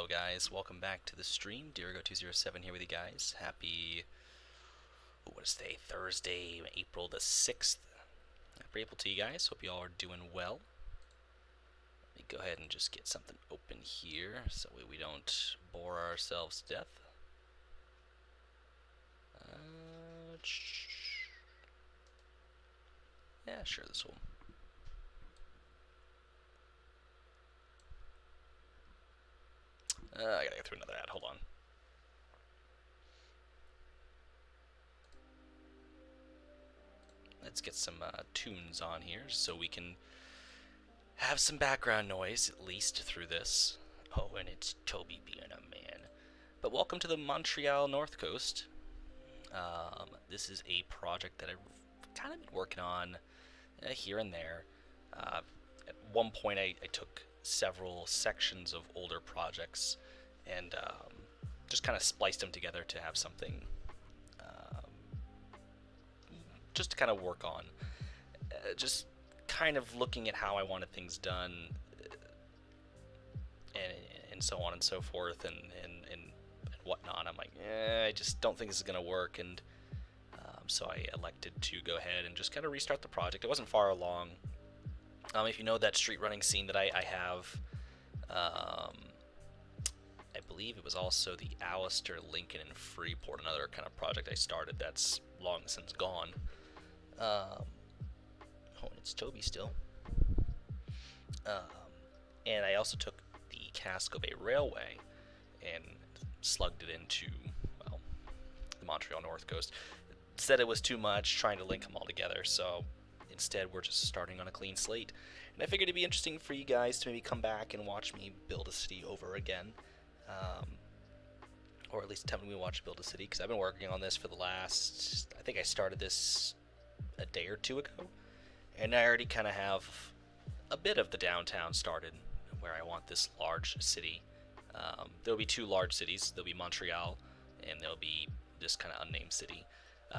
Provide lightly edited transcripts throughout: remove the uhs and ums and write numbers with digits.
Hello guys, welcome back to the stream. Dirigo207 here with you guys. Happy, what is today? Thursday, April the 6th. Happy April to you guys. Hope you all are doing well. Let me go ahead and just get something open here so we don't bore ourselves to death. Yeah, sure, this will. I gotta get through another ad, hold on. Let's get some tunes on here so we can have some background noise, at least, through this. Oh, and it's Toby being a man. But welcome to the Montreal North Coast. This is a project that I've kind of been working on here and there. At one point, I took several sections of older projects and just kind of spliced them together to have something just to kind of work on. Just kind of looking at how I wanted things done and so on and so forth and whatnot. I'm like, I just don't think this is going to work, and so I elected to go ahead and just kind of restart the project. It wasn't far along. If you know that street running scene that I have, I believe it was also the Alistair, Lincoln, and Freeport, another kind of project I started that's long since gone. Oh, and it's Toby still. And I also took the Casco Bay Railway and slugged it into, well, the Montreal North Coast. Said it was too much trying to link them all together, so instead we're just starting on a clean slate. And I figured it'd be interesting for you guys to maybe come back and watch me build a city over again. Or at least attempt me to watch build a city, because I've been working on this for the last, I think I started this a day or two ago, and I already kind of have a bit of the downtown started where I want this large city. There'll be two large cities. There'll be Montreal, and there'll be this kind of unnamed city.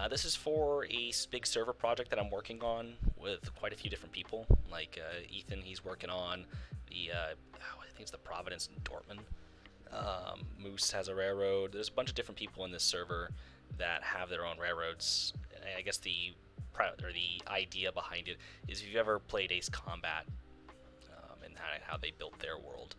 This is for a big server project that I'm working on with quite a few different people. Like Ethan, he's working on the, I think it's the Providence and Dortmund. Moose has a railroad. There's a bunch of different people in this server that have their own railroads. I guess the idea behind it is if you've ever played Ace Combat and how they built their world,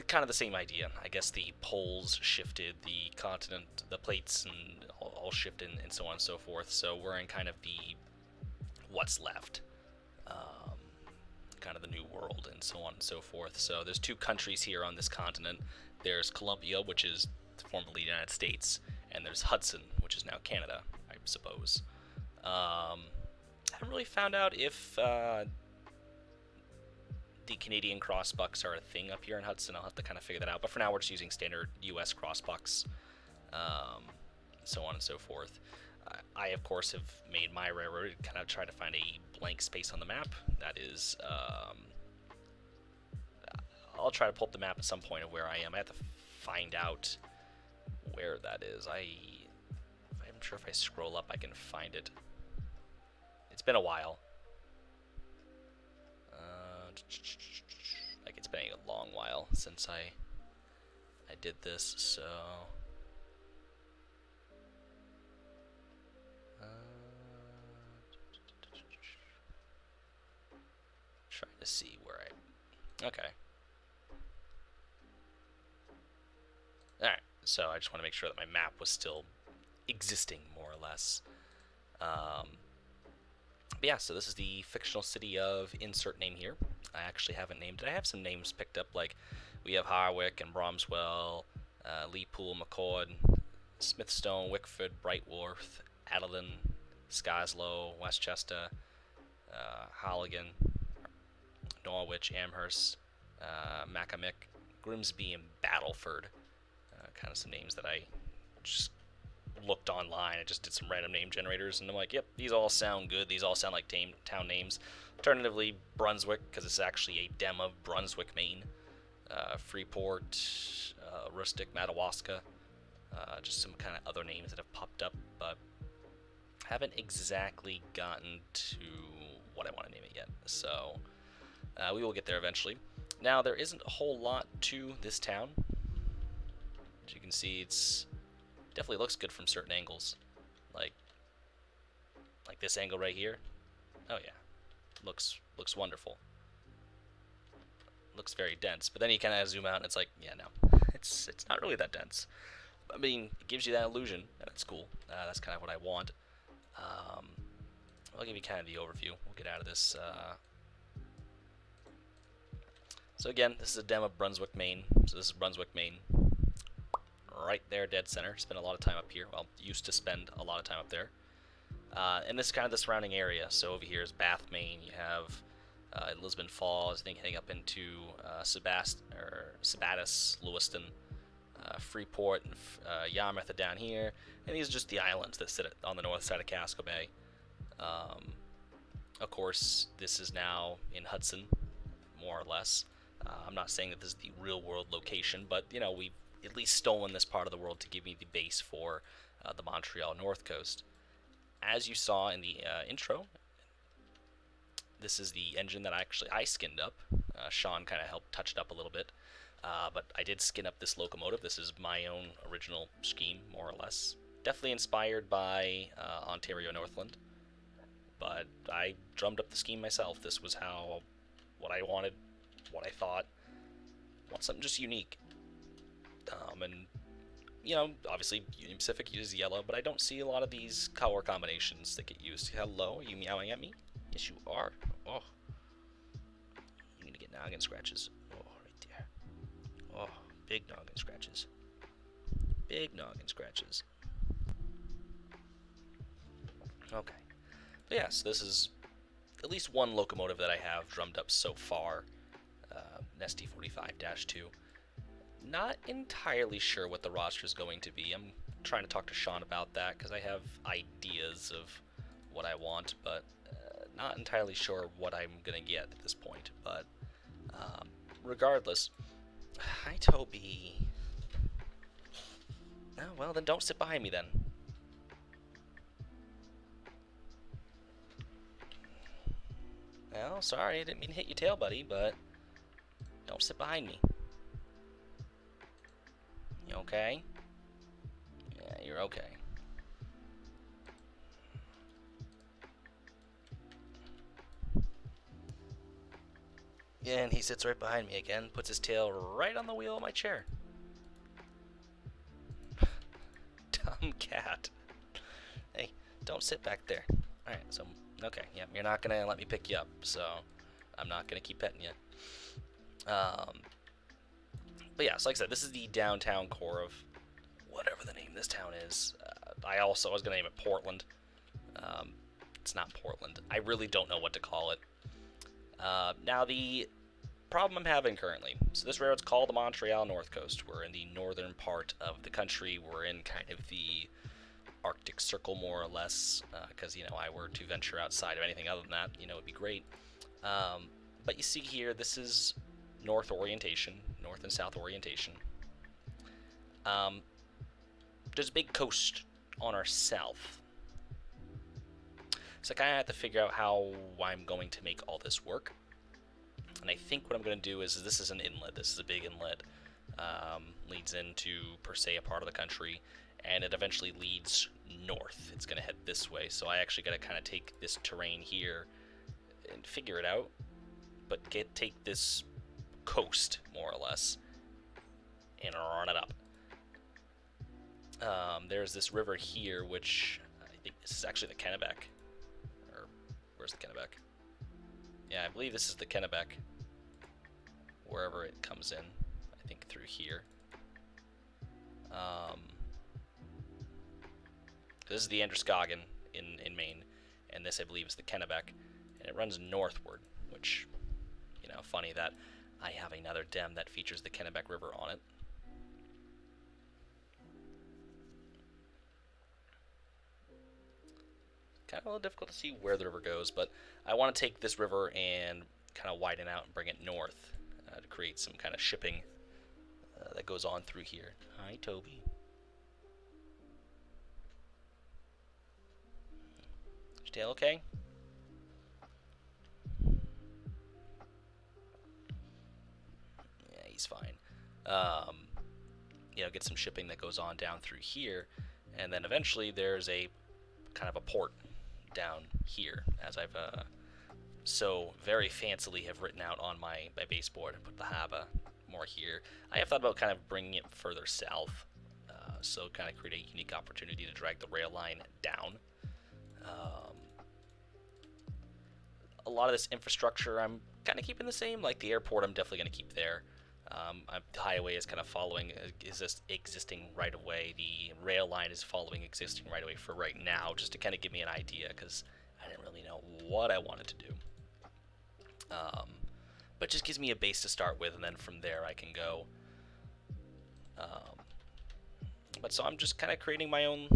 kind of the same idea. I guess the poles shifted, the continent, the plates, and all shifted, and so on and so forth. So we're in kind of the what's left. Kind of the new world, and so on and so forth. So there's two countries here on this continent. There's Colombia, which is formerly the United States, and there's Hudson, which is now Canada, I suppose. I haven't really found out if the Canadian crossbucks are a thing up here in Hudson. I'll have to kind of figure that out. But for now, we're just using standard U.S. crossbucks, so on and so forth. I, of course, have made my railroad, kind of try to find a blank space on the map. That is, I'll try to pull up the map at some point of where I am. I have to find out where that is. I'm sure if I scroll up, I can find it. It's been a while. Like, it's been a long while since I did this, so... trying to see where okay. Alright, so I just want to make sure that my map was still existing, more or less. But yeah, so this is the fictional city of insert name here. I actually haven't named it. I have some names picked up, like we have Harwick and Bromswell, Leapool, McCord, Smithstone, Wickford, Brightworth, Adeline, Skyslow, Westchester, Halligan, Norwich, Amherst, Macamick, Grimsby, and Battleford. Kind of some names that I just looked online. I just did some random name generators, and I'm like, yep, these all sound good. These all sound like town names. Alternatively, Brunswick, because it's actually a dem of Brunswick, Maine. Freeport, Rustic, Madawaska. Just some kind of other names that have popped up, but haven't exactly gotten to what I want to name it yet. So we will get there eventually. Now, there isn't a whole lot to this town. As you can see, it's definitely looks good from certain angles. Like this angle right here. Oh yeah. Looks wonderful. Looks very dense. But then you kind of zoom out and it's like, yeah, no. It's not really that dense. I mean, it gives you that illusion, and it's cool. That's kind of what I want. I'll give you kind of the overview. We'll get out of this. So again, this is a demo of Brunswick, Maine. So this is Brunswick, Maine. Right there, dead center. Spent a lot of time up here. Well, used to spend a lot of time up there. And this is kind of the surrounding area. So over here is Bath, Maine. You have Lisbon Falls, I think heading up into Sabattis, Lewiston, Freeport, and Yarmouth are down here. And these are just the islands that sit on the north side of Casco Bay. Of course, this is now in Hudson, more or less. I'm not saying that this is the real-world location, but, you know, we've at least stolen this part of the world to give me the base for the Montreal North Coast. As you saw in the intro, this is the engine that I skinned up. Sean kind of helped touch it up a little bit, but I did skin up this locomotive. This is my own original scheme, more or less. Definitely inspired by Ontario Northland, but I drummed up the scheme myself. This was what I wanted, what I thought. I want something just unique. And, you know, obviously Union Pacific uses yellow, but I don't see a lot of these color combinations that get used. Hello, are you meowing at me? Yes, you are. Oh. You need to get noggin scratches. Oh, right there. Oh, big noggin scratches. Big noggin scratches. Okay. But yes, this is at least one locomotive that I have drummed up so far. ST45-2. Not entirely sure what the roster is going to be. I'm trying to talk to Sean about that because I have ideas of what I want, but not entirely sure what I'm going to get at this point. But regardless, hi, Toby. Oh, well, then don't sit behind me then. Well, sorry, I didn't mean to hit your tail, buddy, but don't sit behind me. You okay? Yeah, you're okay. Yeah, and he sits right behind me again, puts his tail right on the wheel of my chair. Dumb cat. Hey, don't sit back there. Alright, so, okay, yeah, you're not gonna let me pick you up, so I'm not gonna keep petting you. But yeah, so like I said, this is the downtown core of whatever the name of this town is. I was gonna name it Portland. It's not Portland. I really don't know what to call it. Now, the problem I'm having currently, so this railroad's called the Montreal North Coast. We're in the northern part of the country. We're in kind of the Arctic Circle, more or less, because, you know, I were to venture outside of anything other than that, you know, it'd be great. But you see here, this is north orientation, north and south orientation. There's a big coast on our south. So I kind of have to figure out how I'm going to make all this work. And I think what I'm going to do is this is an inlet. This is a big inlet. Leads into, per se, a part of the country. And it eventually leads north. It's going to head this way. So I actually got to kind of take this terrain here and figure it out. But take this coast, more or less, and run it up. There's this river here, which I think this is actually the Kennebec. Or, where's the Kennebec? Yeah, I believe this is the Kennebec. Wherever it comes in, I think through here. This is the Androscoggin in Maine, and this, I believe, is the Kennebec, and it runs northward, which, you know, funny that I have another dam that features the Kennebec River on it. Kind of a little difficult to see where the river goes, but I want to take this river and kind of widen out and bring it north to create some kind of shipping that goes on through here. Hi, Toby. Is your tail okay? always fine. Um, get some shipping that goes on down through here, and then eventually there's a kind of a port down here, as I've so very fancily have written out on my baseboard and put the harbor more here. I have thought about kind of bringing it further south, so kind of create a unique opportunity to drag the rail line down. A lot of this infrastructure I'm kind of keeping the same, like the airport I'm definitely going to keep there. The highway is kind of following existing right of way. The rail line is following existing right of way for right now, just to kind of give me an idea, because I didn't really know what I wanted to do. But just gives me a base to start with, and then from there I can go. But so I'm just kind of creating my own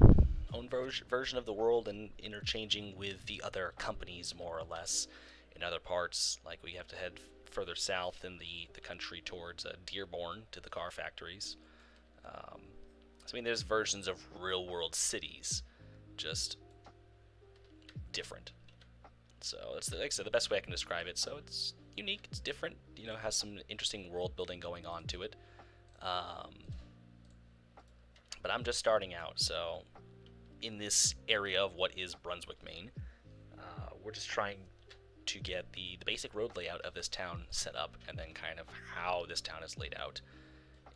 version of the world and interchanging with the other companies more or less in other parts. Like we have to head further south in the country towards Dearborn to the car factories. So I mean, there's versions of real world cities, just different. So it's like I said, the best way I can describe it. So it's unique, it's different, has some interesting world building going on to it. But I'm just starting out, so in this area of what is Brunswick, Maine, we're just trying to get the basic road layout of this town set up, and then kind of how this town is laid out.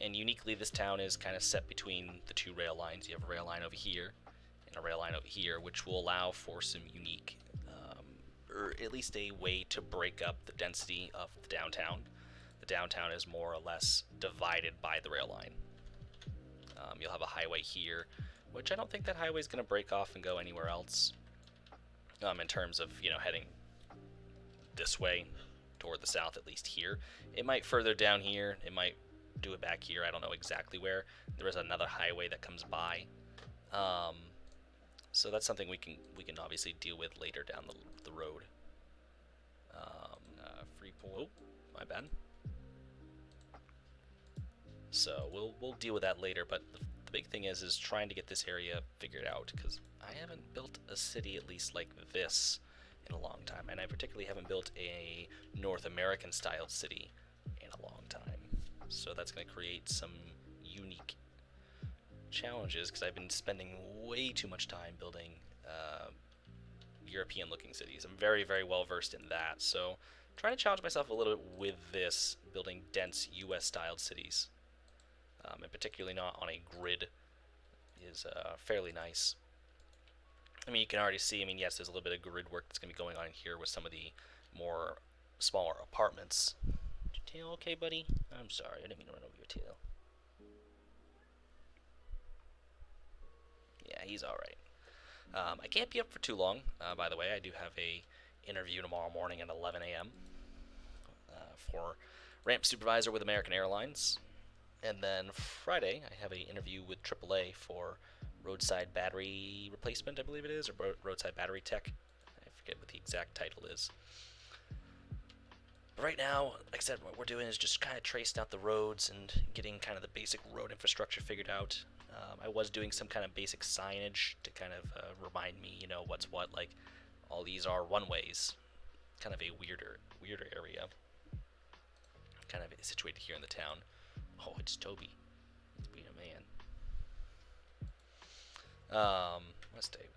And uniquely, this town is kind of set between the two rail lines. You have a rail line over here and a rail line over here, which will allow for some unique, or at least a way to break up the density of the downtown. The downtown is more or less divided by the rail line. You'll have a highway here, which I don't think that highway is going to break off and go anywhere else. In terms of heading this way toward the south, at least here. It might further down here. It might do it back here. I don't know exactly where. There is another highway that comes by. So that's something we can obviously deal with later down the road. Oh, my bad. So we'll deal with that later, but the big thing is trying to get this area figured out, because I haven't built a city at least like this in a long time, and I particularly haven't built a North American styled city in a long time. So that's going to create some unique challenges, because I've been spending way too much time building European looking cities. I'm very, very well versed in that, so trying to challenge myself a little bit with this, building dense US styled cities, and particularly not on a grid, is fairly nice. I mean, you can already see, yes, there's a little bit of grid work that's going to be going on here with some of the more smaller apartments. Is your tail okay, buddy? I'm sorry, I didn't mean to run over your tail. Yeah, he's alright. I can't be up for too long, by the way. I do have a interview tomorrow morning at 11 a.m. For ramp supervisor with American Airlines. And then Friday, I have an interview with AAA for roadside battery replacement, I believe it is, or roadside battery tech. I forget what the exact title is. But right now, like I said, what we're doing is just kind of tracing out the roads and getting kind of the basic road infrastructure figured out. I was doing some kind of basic signage to kind of remind me, what's what. Like, all these are one-ways. Kind of a weirder area. Kind of situated here in the town. Oh, it's Toby. He's being a man. What's day?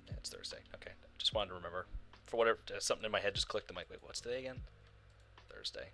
Yeah, it's Thursday. Okay. Just wanted to remember. For whatever, something in my head just clicked. I'm like, wait, what's today again? Thursday.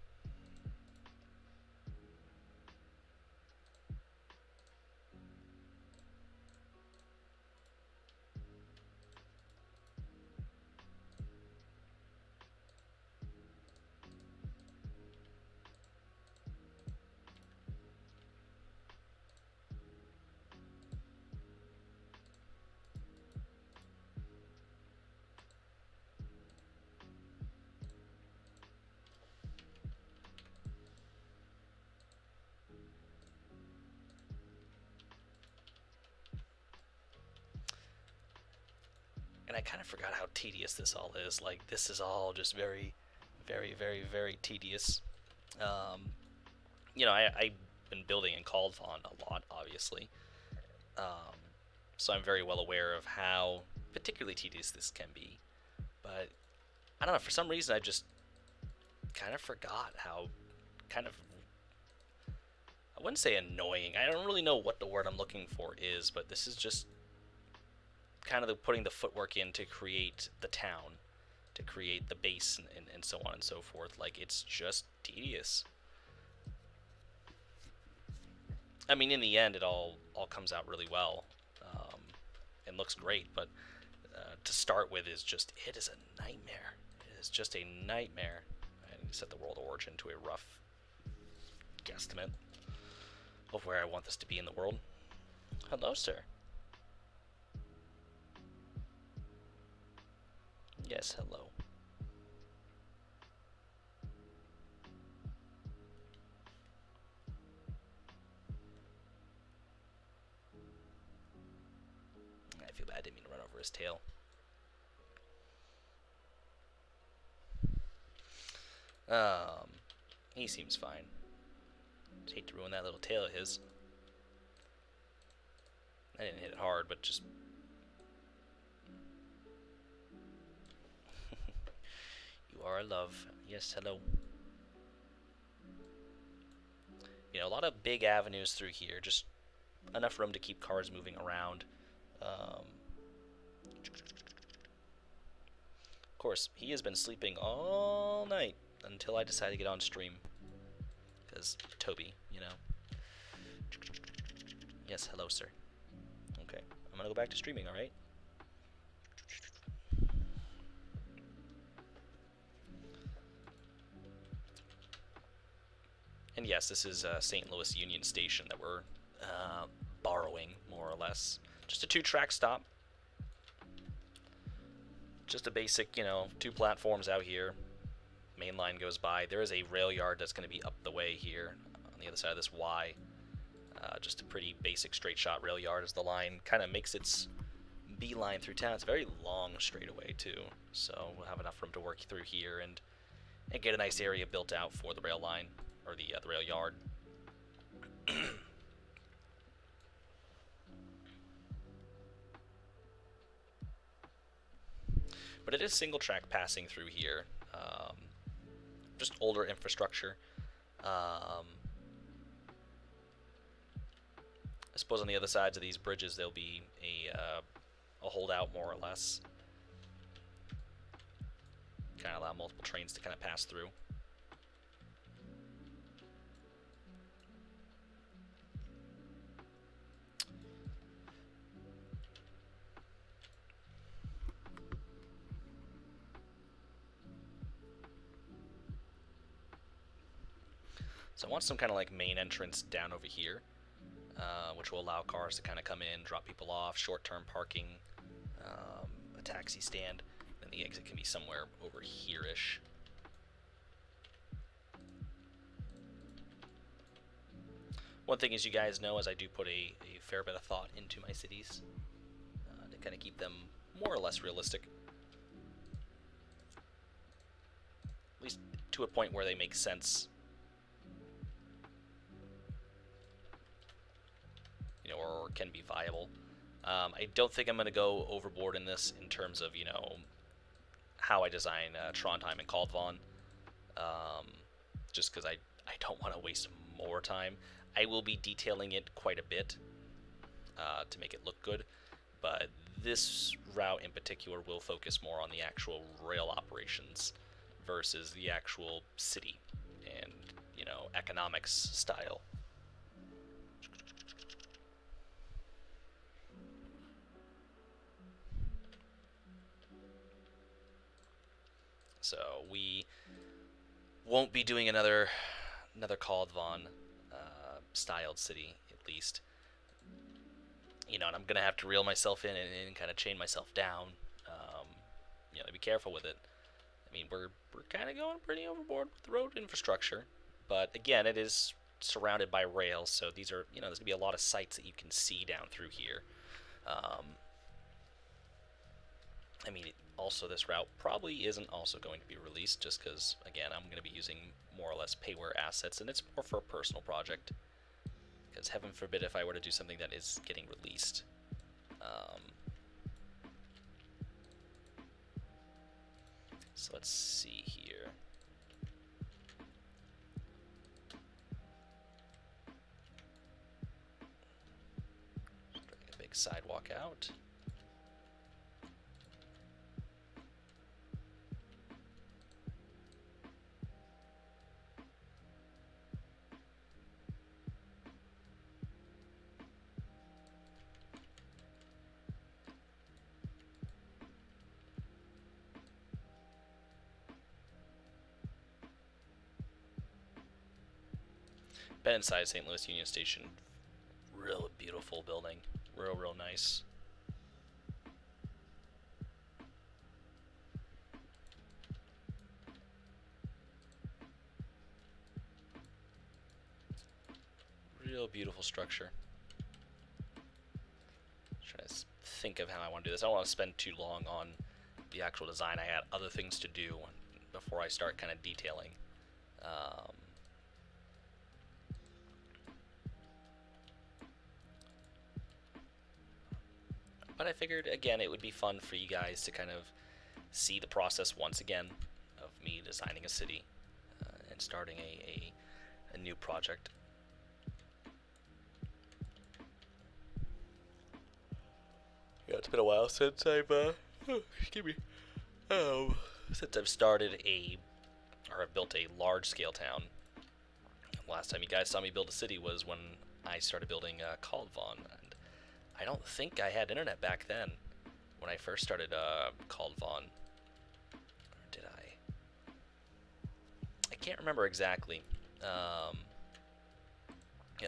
And I kind of forgot how tedious this all is. Like, this is all just very, very, very, very tedious. I've been building in Caldfon a lot, obviously. So I'm very well aware of how particularly tedious this can be. But, I don't know, for some reason I just kind of forgot how kind of I wouldn't say annoying. I don't really know what the word I'm looking for is, but this is just kind of putting the footwork in to create the town, to create the base, and so on and so forth. Like, it's just tedious. I mean, in the end, it all comes out really well, and looks great, but to start with is just, it is a nightmare. It is just a nightmare. I need to set the world origin to a rough guesstimate of where I want this to be in the world. Hello, sir. Yes, hello. I feel bad, I didn't mean to run over his tail. He seems fine. Just hate to ruin that little tail of his. I didn't hit it hard, but just... You are a love. Yes, hello. You know, a lot of big avenues through here. Just enough room to keep cars moving around. Of course, he has been sleeping all night until I decided to get on stream. Because Toby, you know. Yes, hello, sir. Okay, I'm gonna go back to streaming, alright? And yes, this is St. Louis Union Station that we're borrowing, more or less. Just a 2-track stop. Just a basic, you know, 2 platforms out here. Main line goes by. There is a rail yard that's going to be up the way here on the other side of this Y. Just a pretty basic straight shot rail yard as the line kind of makes its beeline through town. It's a very long straightaway too, so we'll have enough room to work through here and get a nice area built out for the rail line, or the rail yard. But it is single track passing through here. Just older infrastructure. I suppose on the other sides of these bridges there'll be a holdout, more or less. Kind of allow multiple trains to kind of pass through. So I want some kind of like main entrance down over here, which will allow cars to kind of come in, drop people off, short-term parking, a taxi stand, and the exit can be somewhere over here-ish. One thing, as you guys know, is I do put a fair bit of thought into my cities to kind of keep them more or less realistic. At least to a point where they make sense. You know, or can be viable. I don't think I'm going to go overboard in this in terms of, you know, how I design Trondheim and Kaldvon. Just because I don't want to waste more time. I will be detailing it quite a bit to make it look good, but this route in particular will focus more on the actual rail operations versus the actual city and, you know, economics style. So we won't be doing another Kaldvon styled city, at least. You know, and I'm gonna have to reel myself in and kind of chain myself down. You know, to be careful with it. I mean, we're kind of going pretty overboard with the road infrastructure, but again, it is surrounded by rails, so these are, you know, there's gonna be a lot of sites that you can see down through here. I mean, also this route probably isn't also going to be released, just because, again, I'm going to be using more or less payware assets, and it's more for a personal project. Because heaven forbid if I were to do something that is getting released. So let's see here. big sidewalk out. Been inside St. Louis Union Station. Real beautiful building. Real nice. Real beautiful structure. Trying to think of how I want to do this. I don't want to spend too long on the actual design. I had other things to do before I start kind of detailing. But I figured, again, it would be fun for you guys to kind of see the process once again of me designing a city and starting a new project. Yeah, it's been a while since I've since I've started I've built a large-scale town. Last time you guys saw me build a city was when I started building Caldvon, and I don't think I had internet back then when I first started Caldvon. Or did I? I can't remember exactly.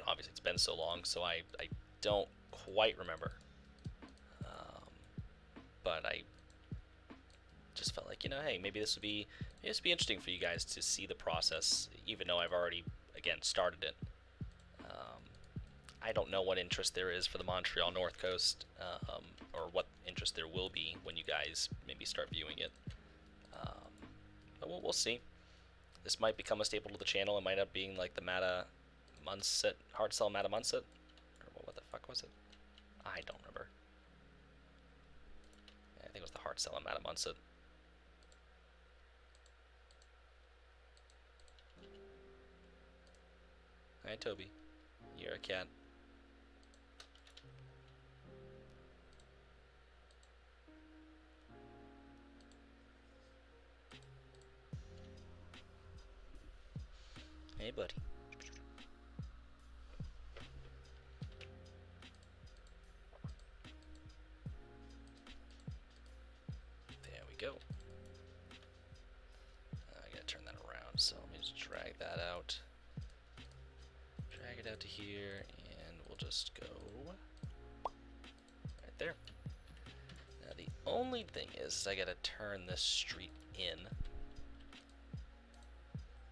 Obviously it's been so long, so I don't quite remember. But I just felt like, hey, maybe this would be interesting for you guys to see the process, even though I've already, again, started it. I don't know what interest there is for the Montreal North Coast, or what interest there will be when you guys maybe start viewing it. But we'll see. This might become a staple to the channel. It might end up being like the Mata Munset, Hard Sell Mata Munset, or what the fuck was it? I don't remember. I think it was the Hard Sell and Mata Munset. Hi, Toby. You're a cat. Hey, buddy. There we go. I gotta turn that around, so let me just drag that out. Drag it out to here, and we'll just go right there. Now the only thing is I gotta turn this street in.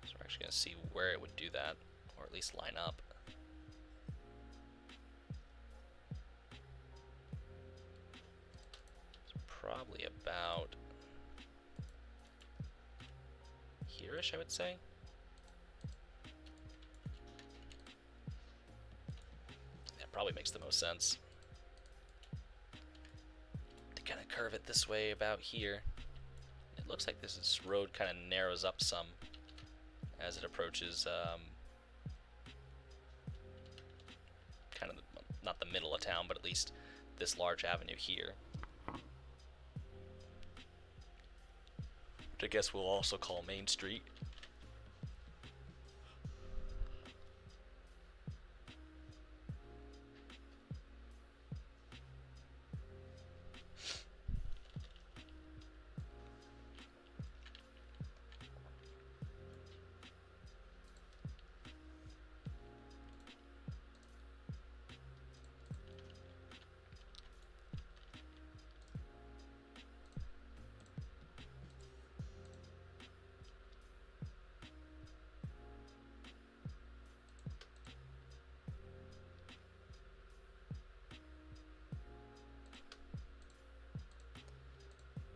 So we're actually gonna see where it would do that, or at least line up. It's probably about here-ish, I would say. That probably makes the most sense. To kind of curve it this way about here. It looks like this road kind of narrows up some as it approaches kind of not the middle of town, but at least this large avenue here, which I guess we'll also call Main Street.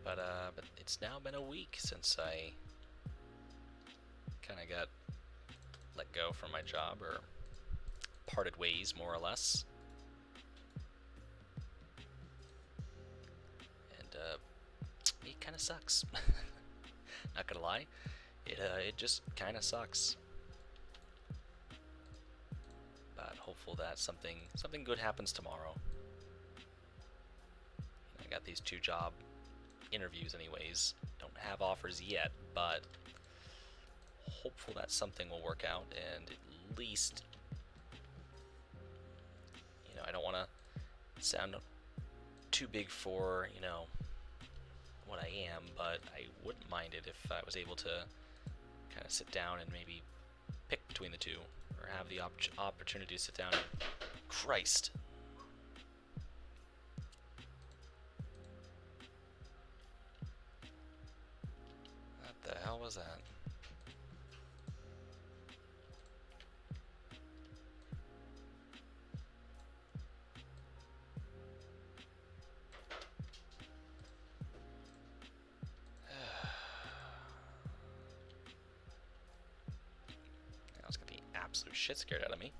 But it's now been a week since I kind of got let go from my job, or parted ways, more or less. And it kind of sucks. Not gonna lie, it just kind of sucks. But hopeful that something good happens tomorrow. I got these 2 job interviews anyways. Don't have offers yet, but hopeful that something will work out, and at least, you know, I don't want to sound too big for, you know, what I am, but I wouldn't mind it if I was able to kind of sit down and maybe pick between the 2, or have the opportunity to sit down and... Christ! What the hell was that? I was gonna be absolute shit scared out of me.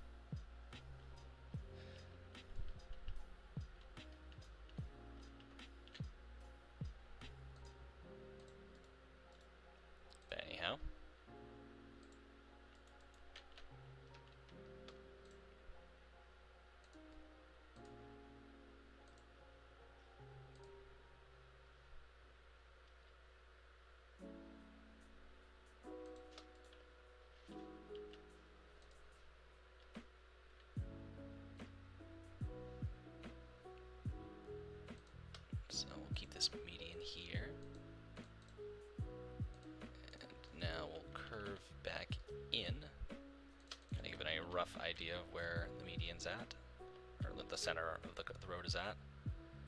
Anyhow. So we'll keep this median here. And now we'll curve back in. Kind of give it a rough idea of where the median's at, or the center of the road is at.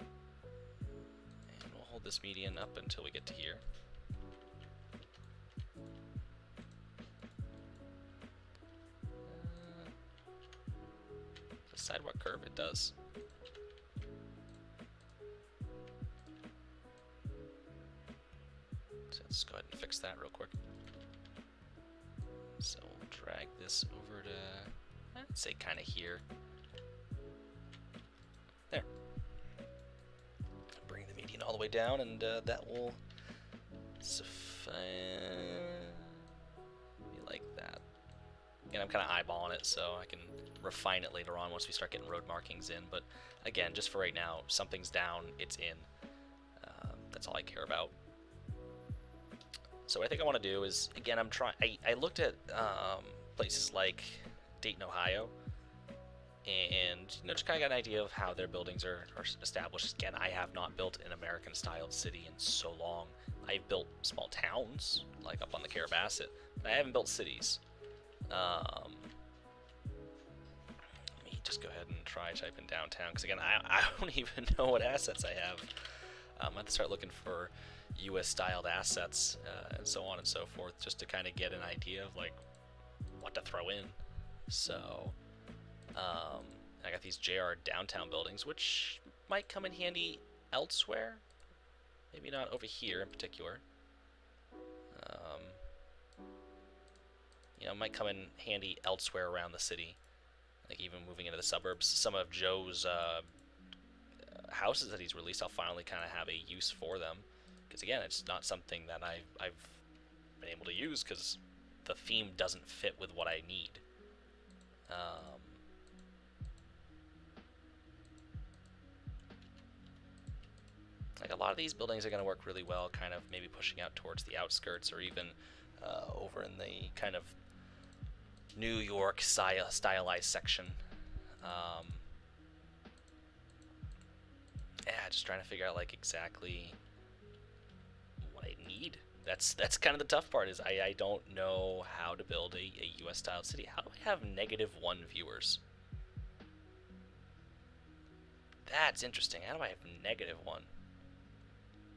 And we'll hold this median up until we get to here. Does the sidewalk curve? It does. So let's go ahead and fix that real quick. So we'll drag this over to, I'd say, kind of here. There. Bring the median all the way down, and that will suffice. Like that. Again, I'm kind of eyeballing it, so I can refine it later on once we start getting road markings in. But again, just for right now, something's down, it's in. That's all I care about. So what I think I want to do is, again, I looked at places like Dayton, Ohio, and just kind of got an idea of how their buildings are established. Again, I have not built an American-styled city in so long. I've built small towns, like up on the Carabasset, but I haven't built cities. Let me just go ahead and try typing downtown, because again, I don't even know what assets I have. I have to start looking for US-styled assets and so on and so forth, just to kind of get an idea of like what to throw in. So I got these JR downtown buildings, which might come in handy elsewhere. Maybe not over here in particular. Might come in handy elsewhere around the city, like even moving into the suburbs. Some of Joe's houses that he's released, I'll finally kind of have a use for them. Because again, it's not something that I've been able to use because the theme doesn't fit with what I need. Like a lot of these buildings are going to work really well, kind of maybe pushing out towards the outskirts, or even over in the kind of New York stylized section. Yeah, just trying to figure out like exactly what I need. That's kind of the tough part, is I don't know how to build a US styled city. How do I have -1 viewers? That's interesting. How do I have -1?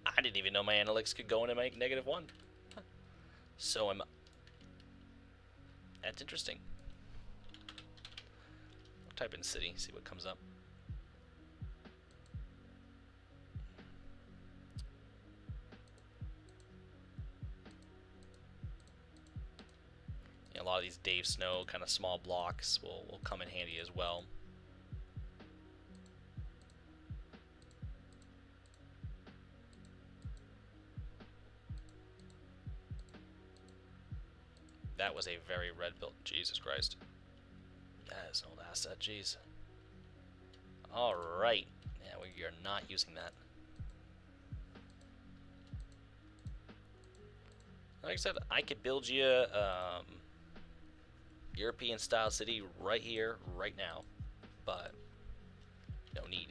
I didn't even know my analytics could go in and make -1. Huh. So that's interesting. I'll type in city, see what comes up. A lot of these Dave Snow kind of small blocks will come in handy as well. That was a very red build. Jesus Christ. That is an old asset. Jeez. Alright. Yeah, we are not using that. Like I said, I could build you European style city right here, right now, but no need.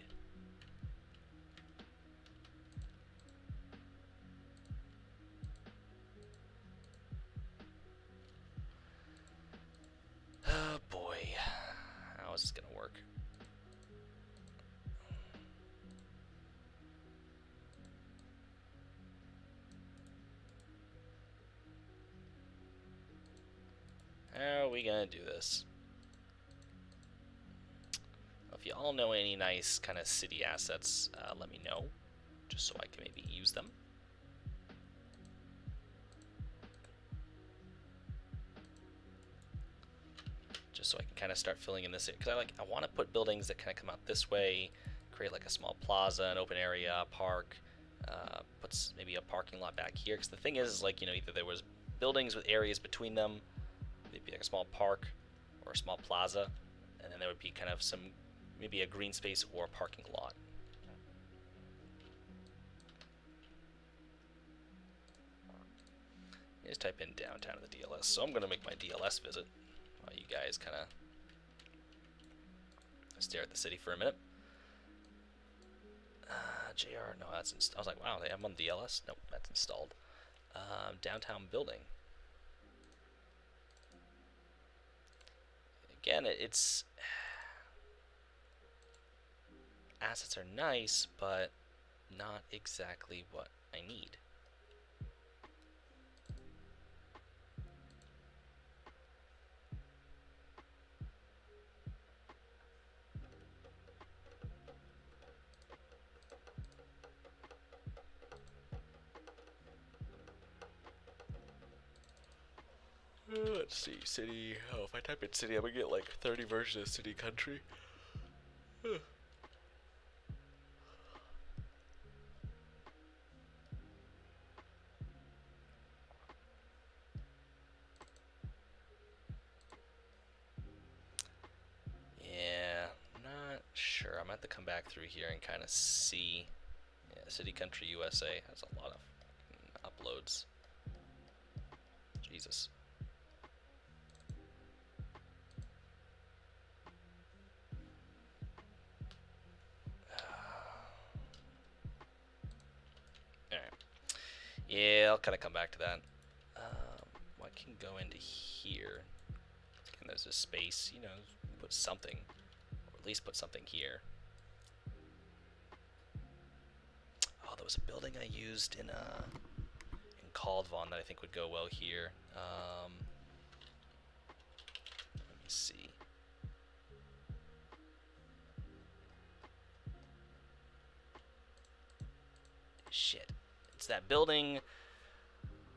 Oh boy, how is this gonna work? How are we gonna do this? If you all know any nice kind of city assets, let me know, just so I can maybe use them. Just so I can kind of start filling in this, because I want to put buildings that kind of come out this way, create like a small plaza, an open area, park, puts maybe a parking lot back here. Because the thing is like, you know, either there was buildings with areas between them, maybe like a small park or a small plaza, and then there would be kind of some, maybe a green space or a parking lot. Just type in downtown in the DLS. So I'm gonna make my DLS visit while you guys kind of stare at the city for a minute. JR, no, that's installed. I was like, wow, they have them on the DLS? Nope, that's installed. Downtown building. Again, it's assets are nice, but not exactly what I need. Let's see, city. Oh, if I type in city, I'm gonna get like 30 versions of city country. Yeah, not sure. I'm gonna have to come back through here and kind of see. Yeah, City Country USA has a lot of uploads. Jesus. Alright. Yeah, I'll kind of come back to that. Well, I can go into here. And there's a space, you know, put something. Or at least put something here. Oh, there was a building I used in Caldvon that I think would go well here. Let me see. Shit. It's that building,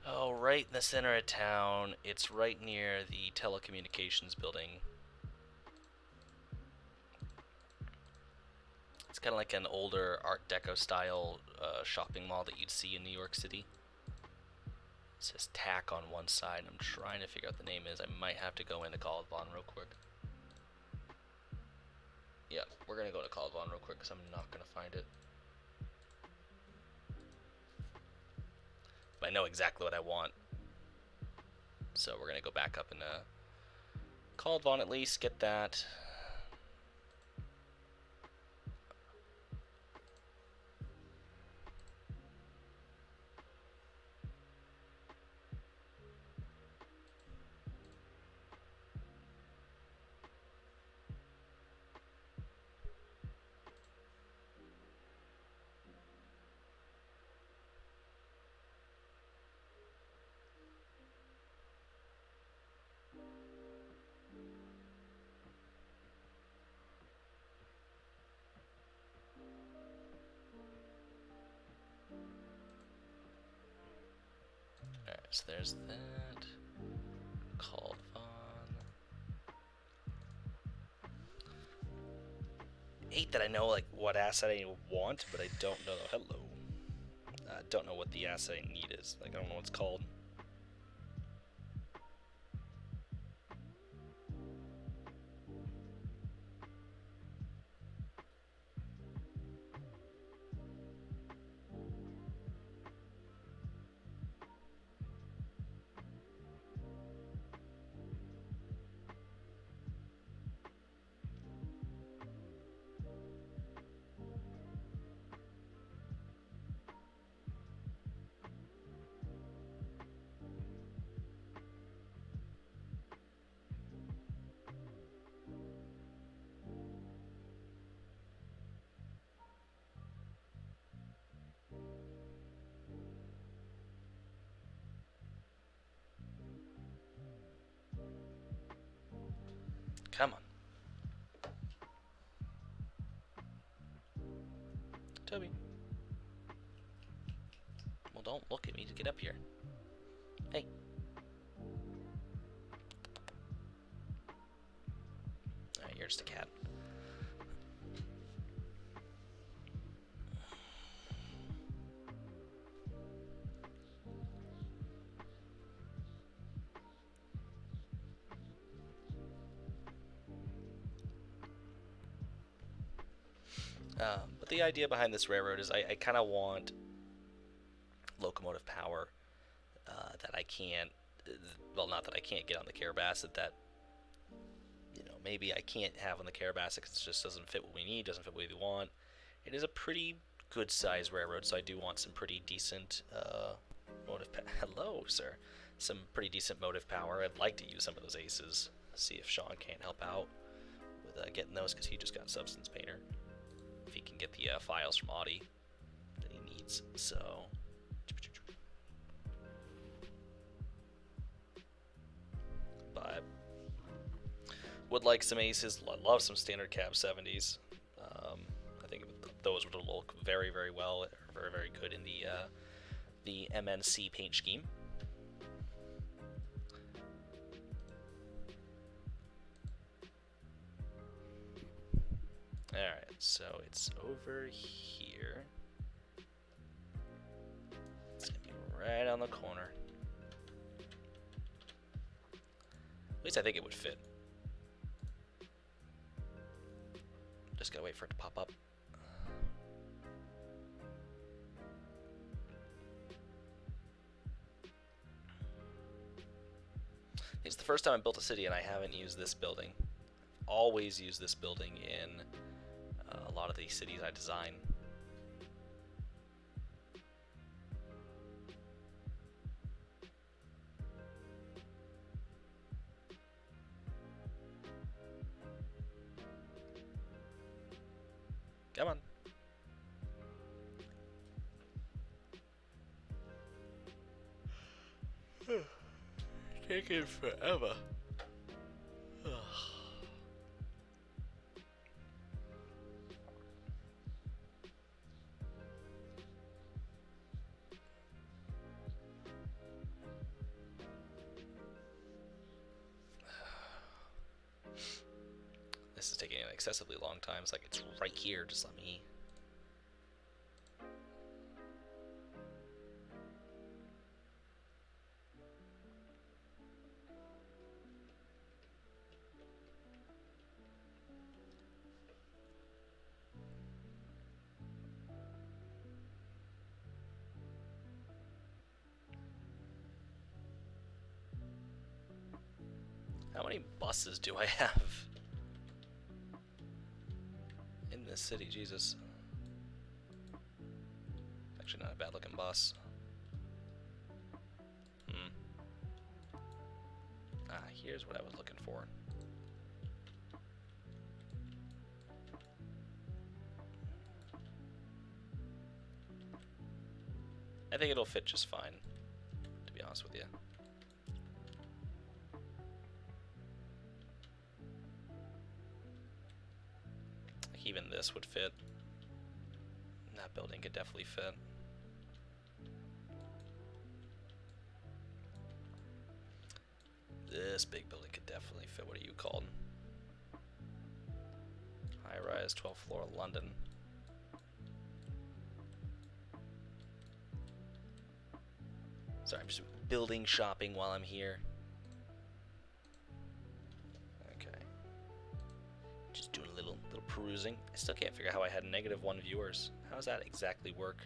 oh, right in the center of town. It's right near the telecommunications building. It's kind of like an older Art Deco style shopping mall that you'd see in New York City. It says TAC on one side. I'm trying to figure out the name is. I might have to go into Caldvon real quick. Yeah, we're going to go to Caldvon real quick because I'm not going to find it. But I know exactly what I want. So we're going to go back up and Caldvon at least, get that. Alright, so there's that. Caldvon. Hate that I know like what asset I want, but I don't know. Hello. Don't know what the asset I need is. Like I don't know what it's called. Come on. Toby. Well, don't look at me to get up here. Hey. Alright, you're just a cat. But the idea behind this railroad is I kind of want locomotive power that I can't, well, not that I can't get on the Carabasset, that, you know, maybe I can't have on the Carabasset because it just doesn't fit what we need, doesn't fit what we want. It is a pretty good size railroad, so I do want some pretty decent motive hello, sir. Some pretty decent motive power. I'd like to use some of those aces. See if Sean can't help out with getting those, because he just got Substance Painter. If he can get the files from Audie that he needs, so. But would like some aces. Love some standard cab 70s. I think those would look very, very well, very, very good in the MNC paint scheme. Alright, so it's over here. It's gonna be right on the corner. At least I think it would fit. Just gotta wait for it to pop up. It's the first time I built a city and I haven't used this building. Always use this building in a lot of these cities I design. Come on. Taking forever. This is taking an excessively long time. It's like it's right here. Just let me. How many buses do I have in this city? Jesus. Actually, not a bad looking bus. Here's what I was looking for. I think it'll fit just fine, to be honest with you. Like even this would fit. That building could definitely fit. This big building could definitely fit. What are you called? High rise, 12th floor, London. Sorry, I'm just building shopping while I'm here. Okay. Just doing a little perusing. I still can't figure out how I had -1 viewers. How does that exactly work?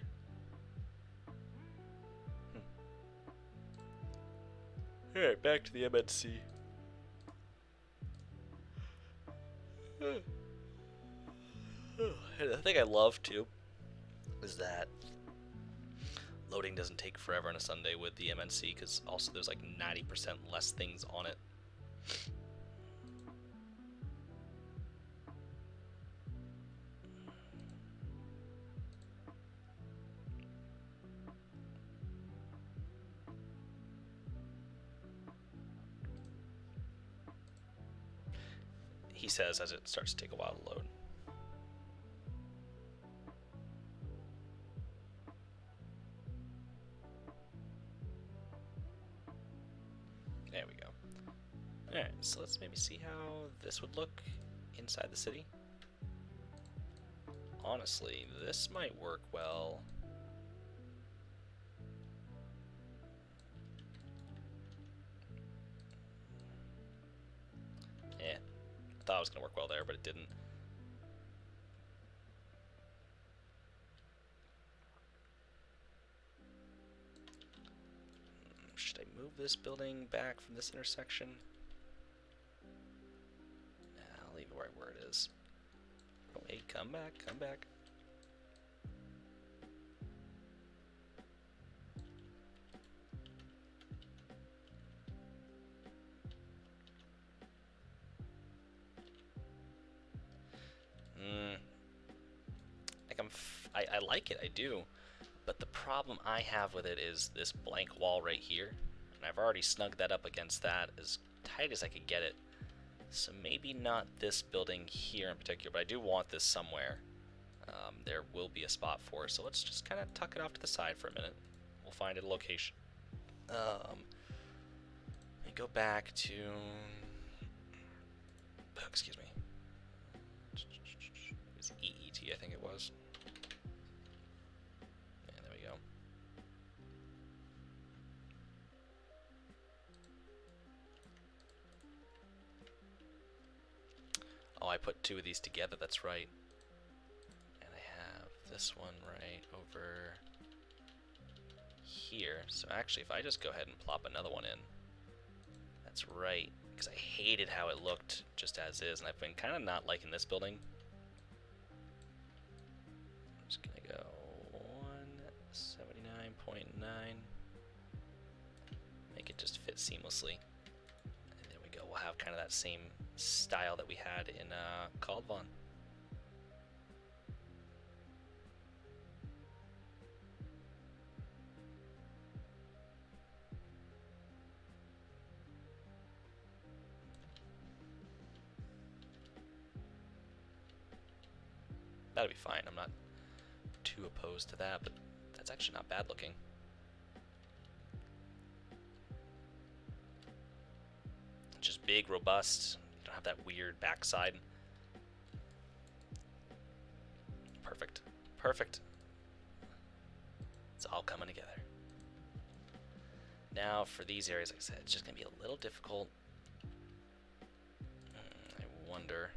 Alright, back to the MNC. The thing I love too is that loading doesn't take forever on a Sunday with the MNC, because also there's like 90% less things on it. he says as it starts to take a while to load. There we go. Alright, so let's maybe see how this would look inside the city. Honestly, this might work well. Yeah, I thought it was going to work well there, but it didn't. Should I move this building back from this intersection? Nah, I'll leave it right where it is. Oh, hey, come back, come back. I like it, I do. But the problem I have with it is this blank wall right here. And I've already snugged that up against that as tight as I could get it. So maybe not this building here in particular, but I do want this somewhere. There will be a spot for it, so let's just kind of tuck it off to the side for a minute. We'll find a location. Let me go back to... Oh, excuse me. It was EET, I think it was. Yeah, there we go. Oh, I put two of these together, that's right. And I have this one right over here. So actually, if I just go ahead and plop another one in, that's right. Because I hated how it looked just as is, and I've been kind of not liking this building. I'm just going to go 179.9. Make it just fit seamlessly. And there we go. We'll have kind of that same style that we had in Caldvon. That'll be fine. I'm not too opposed to that, but that's actually not bad looking. Just big, robust. You don't have that weird backside. Perfect. Perfect. It's all coming together. Now for these areas, like I said, it's just going to be a little difficult. I wonder,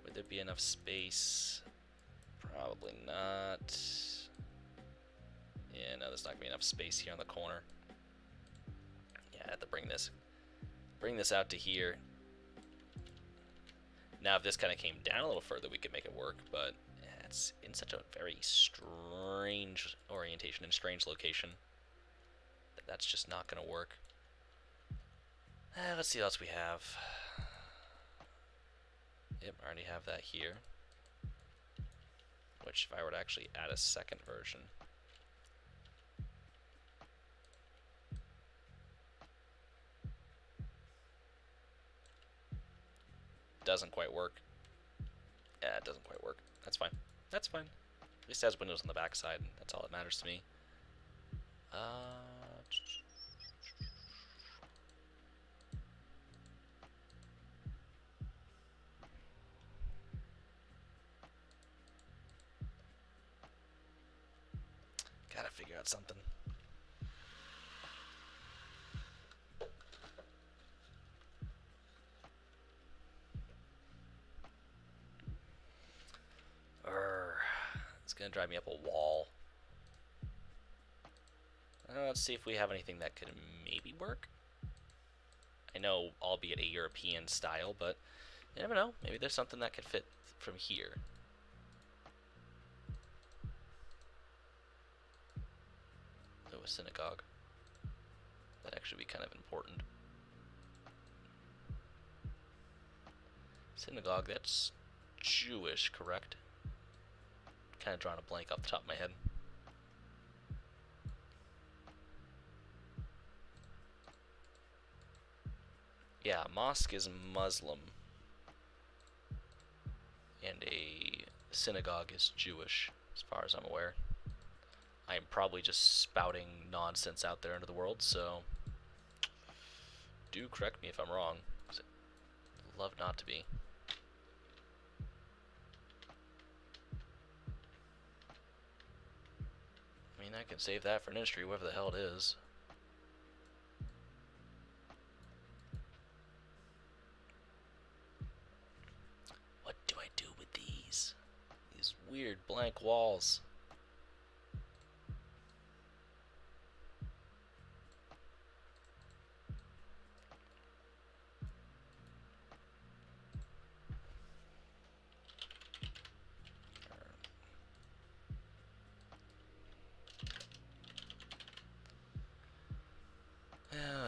would there be enough space? Probably not. Yeah, no, there's not going to be enough space here on the corner. Yeah, I have to bring this out to here. Now, if this kind of came down a little further, we could make it work, but it's in such a very strange orientation and strange location that that's just not going to work. Let's see what else we have. Yep, I already have that here. Which, if I were to actually add a second version, doesn't quite work. Yeah, it doesn't quite work. That's fine. That's fine. At least it has windows on the back side. That's all that matters to me. Gotta figure out something. It's gonna drive me up a wall. Let's see if we have anything that could maybe work. I know, albeit a European style, but you never know. Maybe there's something that could fit from here. Oh, a synagogue. That'd actually be kind of important. Synagogue, that's Jewish, correct? Kind of drawing a blank off the top of my head. Yeah, mosque is Muslim. and a synagogue is Jewish, as far as I'm aware. I am probably just spouting nonsense out there into the world, so do correct me if I'm wrong. I'd love not to be. I mean, I can save that for an industry, whatever the hell it is. What do I do with these? These weird blank walls.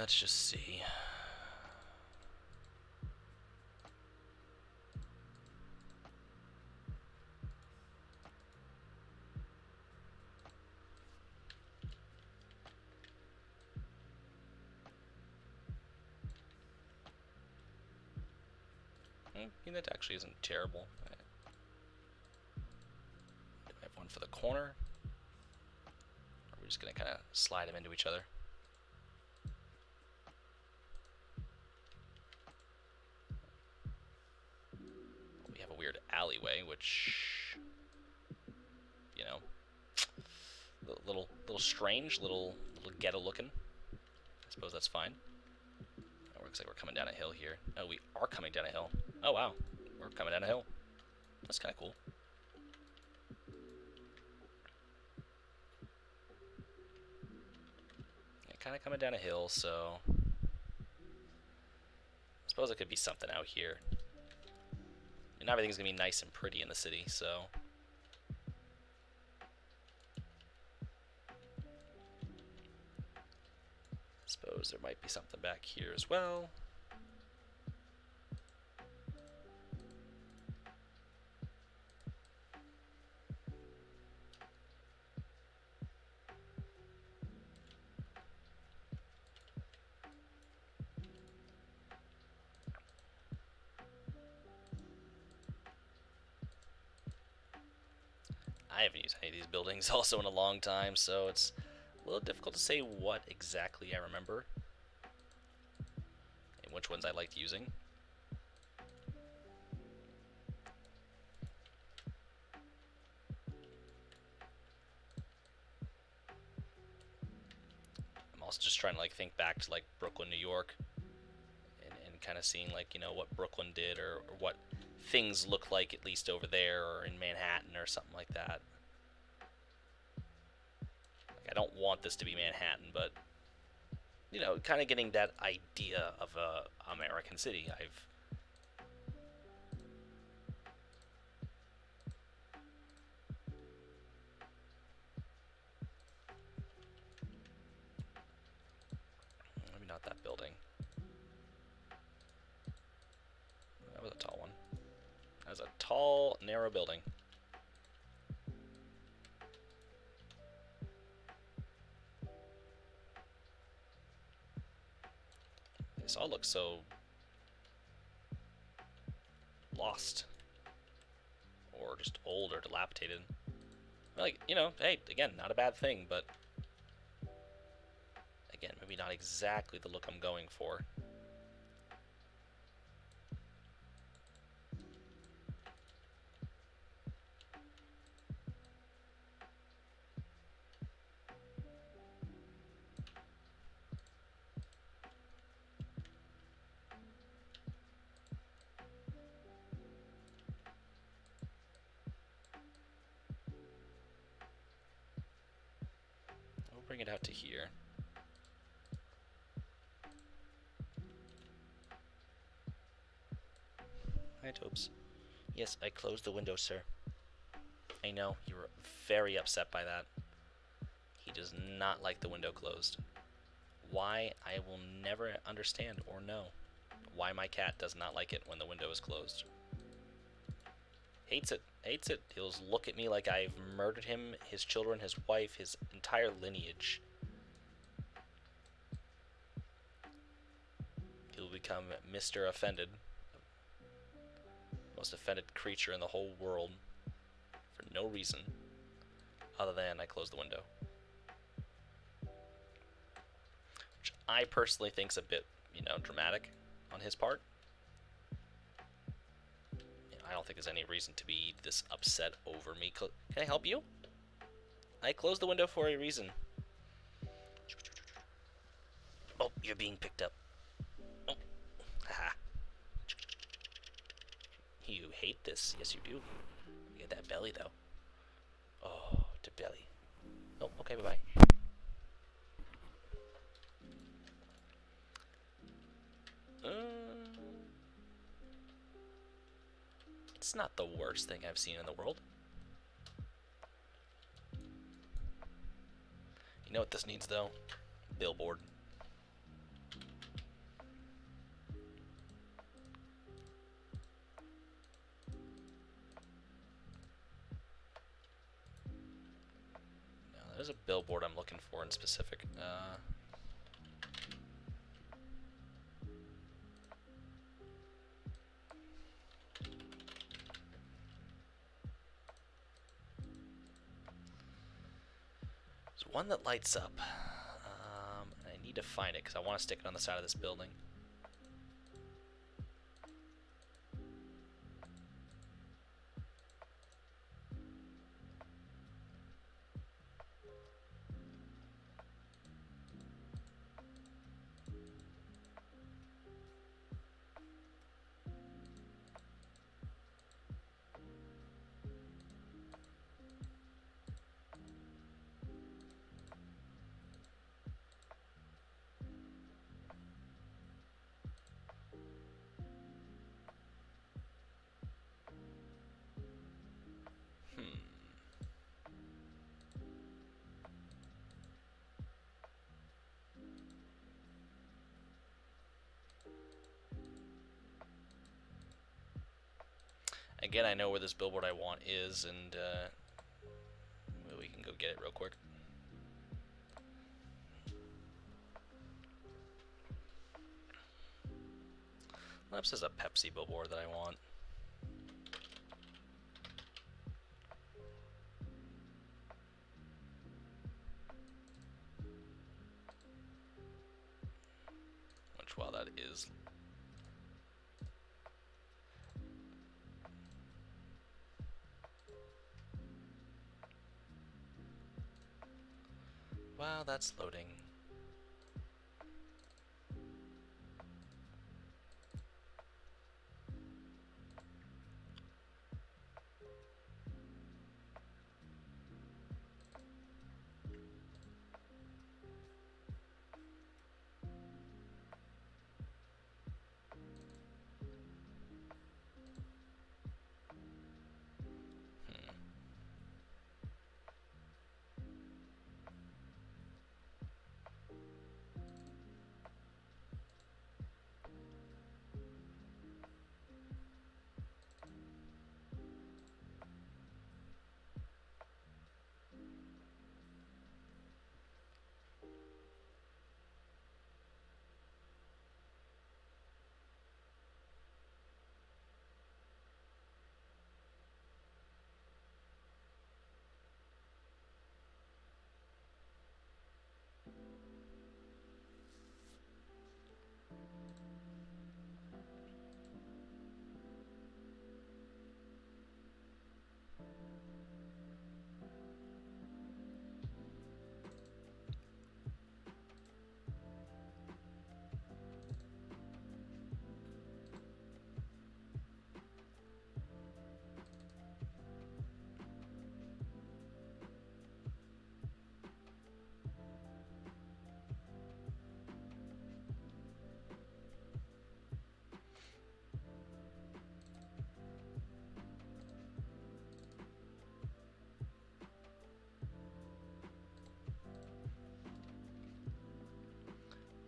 Let's just see. That actually isn't terrible. Do I have one for the corner? Or are we just gonna kind of slide them into each other? We have a weird alleyway, which, you know, little strange, little ghetto looking. I suppose that's fine. It looks like we're coming down a hill here. Oh, we are coming down a hill. Oh wow, we're coming down a hill. That's kind of cool. Yeah, kind of coming down a hill, so I suppose it could be something out here. And everything's gonna be nice and pretty in the city, so. Suppose there might be something back here as well. I haven't used any of these buildings also in a long time, so it's a little difficult to say what exactly I remember and which ones I liked using. I'm also just trying to like think back to like Brooklyn, New York, and kind of seeing like, you know, what Brooklyn did or what things look like at least over there or in Manhattan or something like that. Like, I don't want this to be Manhattan, but you know, kind of getting that idea of a American city. Maybe not that building. That was a tall one. That was a tall, narrow building. This all looks so lost or just old or dilapidated. Like, you know, hey, again, not a bad thing, but again, maybe not exactly the look I'm going for. We'll bring it out to here. Hi, Tobes. Yes, I closed the window, sir. I know, you were very upset by that. He does not like the window closed. Why, I will never understand or know why my cat does not like it when the window is closed. Hates it, hates it. He'll look at me like I've murdered him, his children, his wife, his entire lineage. He'll become Mr. Offended. Most offended creature in the whole world for no reason other than I closed the window. Which I personally think's a bit, dramatic on his part. I don't think there's any reason to be this upset over me. Can I help you? I closed the window for a reason. Oh, you're being picked up. Oh. Haha. You hate this. Yes, you do. You get that belly, though. Oh, to belly. Oh, okay, bye-bye. It's not the worst thing I've seen in the world. You know what this needs, though? Billboard. No, there's a billboard I'm looking for in specific. There's one that lights up. I need to find it because I want to stick it on the side of this building. Again, I know where this billboard I want is, and we can go get it real quick. Perhaps there's a Pepsi billboard that I want. Which, while that is... Wow, that's loading.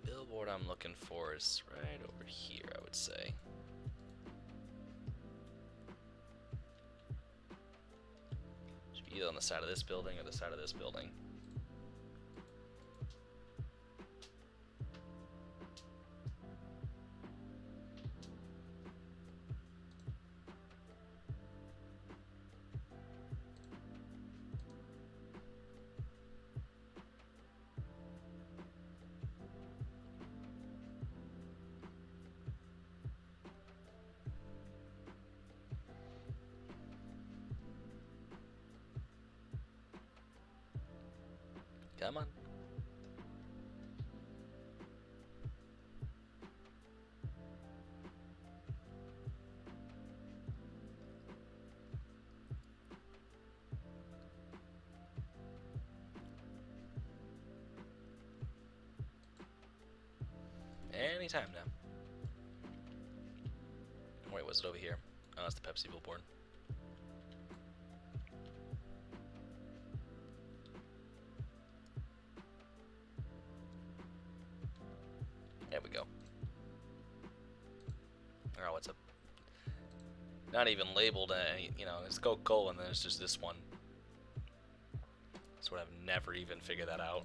Billboard I'm looking for is right over here, I would say. Should be either on the side of this building or the side of this building. Come on. Anytime now. Wait, was it over here? Oh, it's the Pepsi billboard. There we go. Oh, what's up? Not even labeled, you know, it's Coca-Cola, and then there's just this one. So I've never even figured that out.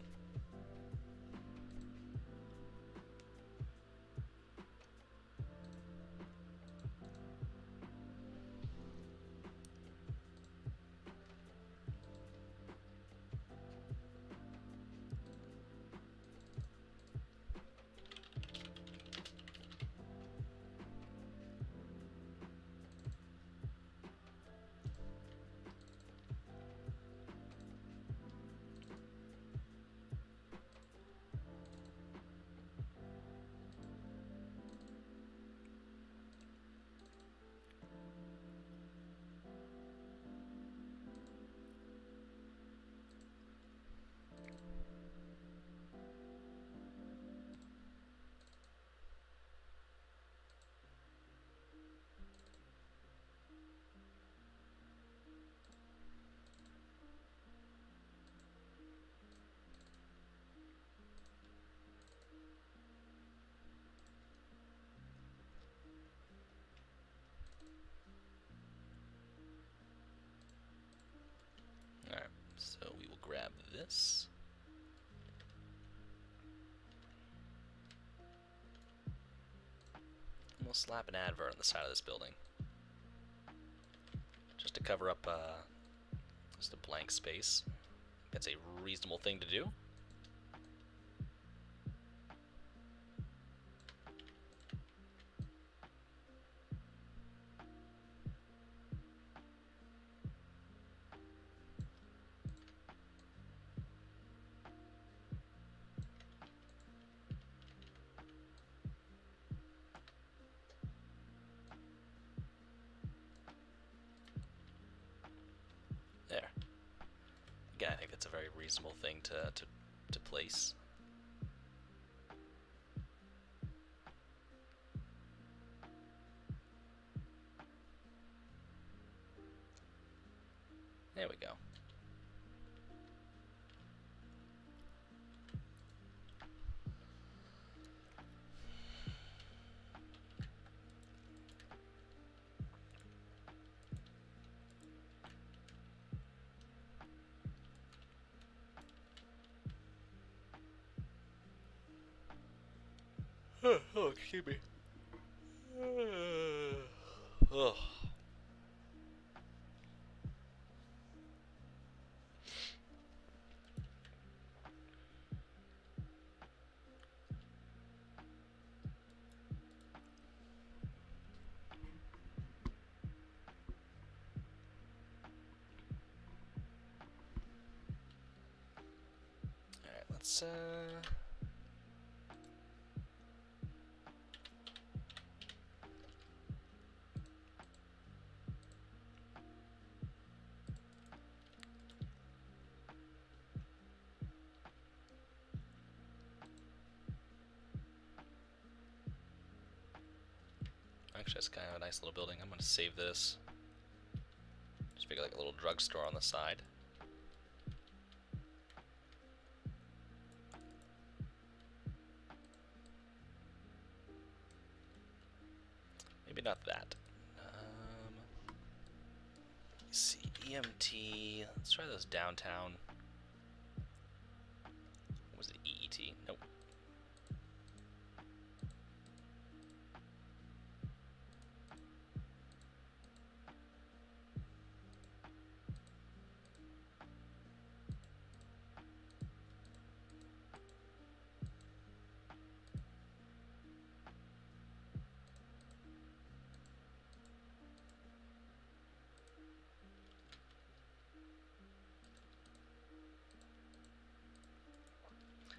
Alright, so we will grab this. And we'll slap an advert on the side of this building. Just to cover up just a blank space. That's a reasonable thing to do. There. Again, I think that's a very reasonable thing to place. There we go. Oh, excuse me. Oh. Alright, let's actually, it's kind of a nice little building. I'm going to save this. Just figure like a little drugstore on the side. Maybe not that. Let's see, EMT. Let's try those downtown. What was it, EET? Nope.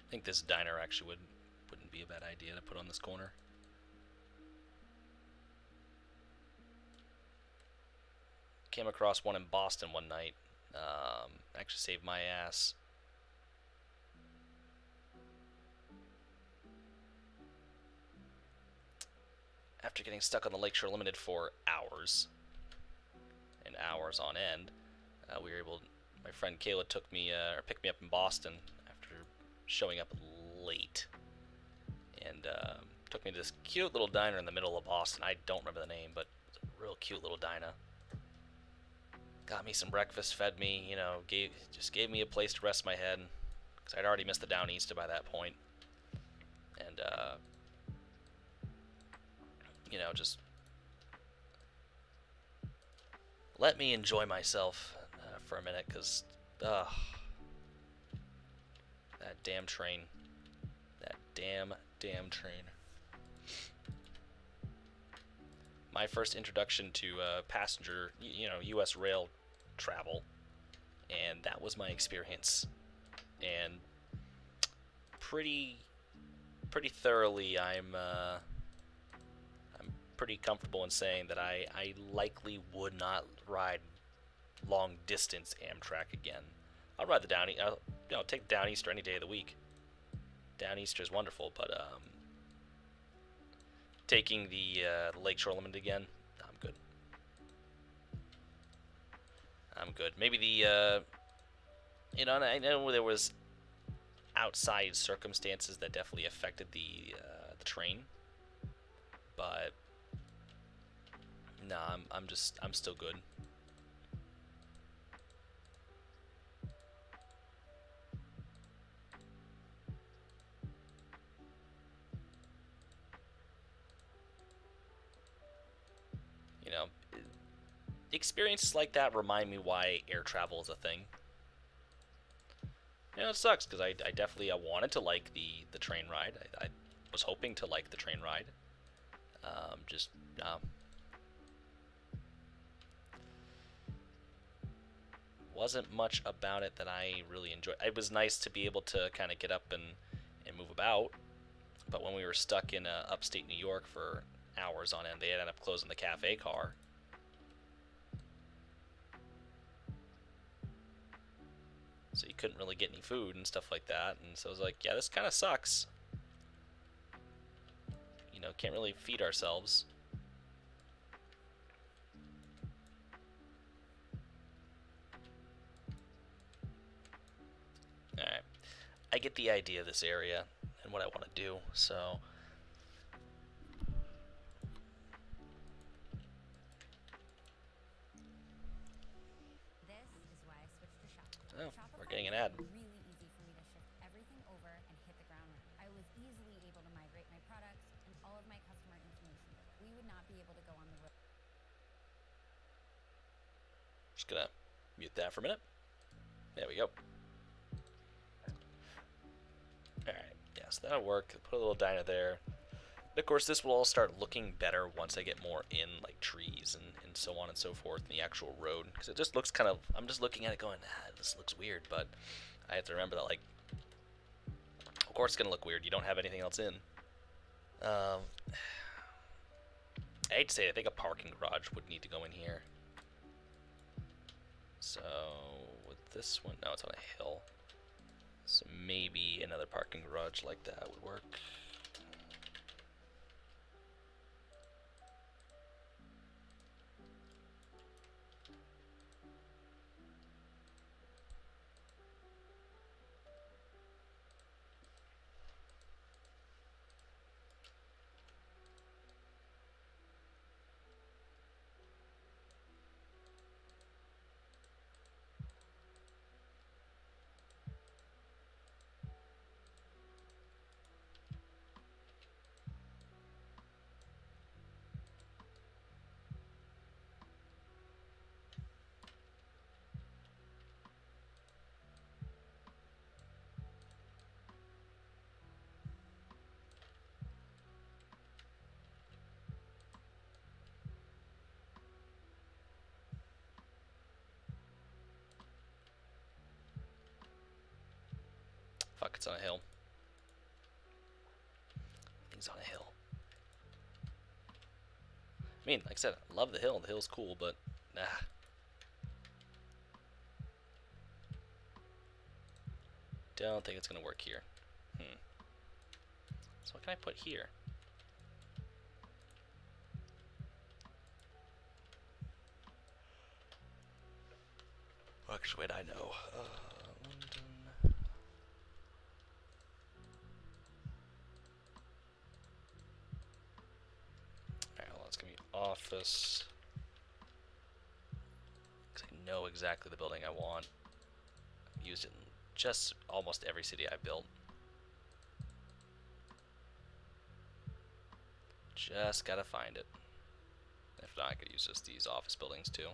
I think this diner actually wouldn't be a bad idea to put on this corner. Came across one in Boston one night. Actually saved my ass. After getting stuck on the Lakeshore Limited for hours and hours on end, we were able. My friend Kayla took me or picked me up in Boston after showing up late, and took me to this cute little diner in the middle of Boston. I don't remember the name, but it's a real cute little diner. Got me some breakfast, fed me, you know, just gave me a place to rest my head, because I'd already missed the Down East by that point. And, you know, just let me enjoy myself for a minute, because, that damn train. That damn train. My first introduction to passenger, you know, U.S. rail travel, and that was my experience. And pretty thoroughly, I'm pretty comfortable in saying that I likely would not ride long distance Amtrak again. I'll ride the Down East. I'll take Down Easter any day of the week. Down Easter is wonderful, but taking the Lakeshore Limited again, I'm good. I'm good. Maybe the you know, and I know there was outside circumstances that definitely affected the train, but nah, I'm still good. You know, experiences like that remind me why air travel is a thing. You know, it sucks because I definitely wanted to like the train ride. I was hoping to like the train ride. Just wasn't much about it that I really enjoyed. It was nice to be able to kind of get up and move about, but when we were stuck in upstate New York for hours on end, they ended up closing the cafe car. So you couldn't really get any food and stuff like that, and so I was like, yeah, this kind of sucks. You know, can't really feed ourselves. Alright. I get the idea of this area and what I want to do, so oh, we're getting an ad. Really easy for me to shift everything over and hit the ground running. I was easily able to migrate my products and all of my customer information. We would not be able to go on the road. Just gonna mute that for a minute. There we go. Alright, yeah, so that'll work. Put a little diner there. And of course, this will all start looking better once I get more in, like, trees and so on and so forth in the actual road. Because it just looks kind of, I'm just looking at it going, this looks weird, but I have to remember that, like, of course it's going to look weird. You don't have anything else in. I hate to say it, I think a parking garage would need to go in here. So, with this one, no, it's on a hill. So maybe another parking garage like that would work. Fuck, it's on a hill. buildings on a hill. I mean, like I said, I love the hill. The hill's cool, but nah. Don't think it's gonna work here. So what can I put here? Actually, wait, I know. London. Alright, hold on, it's gonna be office. Because I know exactly the building I want. I've used it in just almost every city I built. Just gotta find it. If not, I could use just these office buildings too.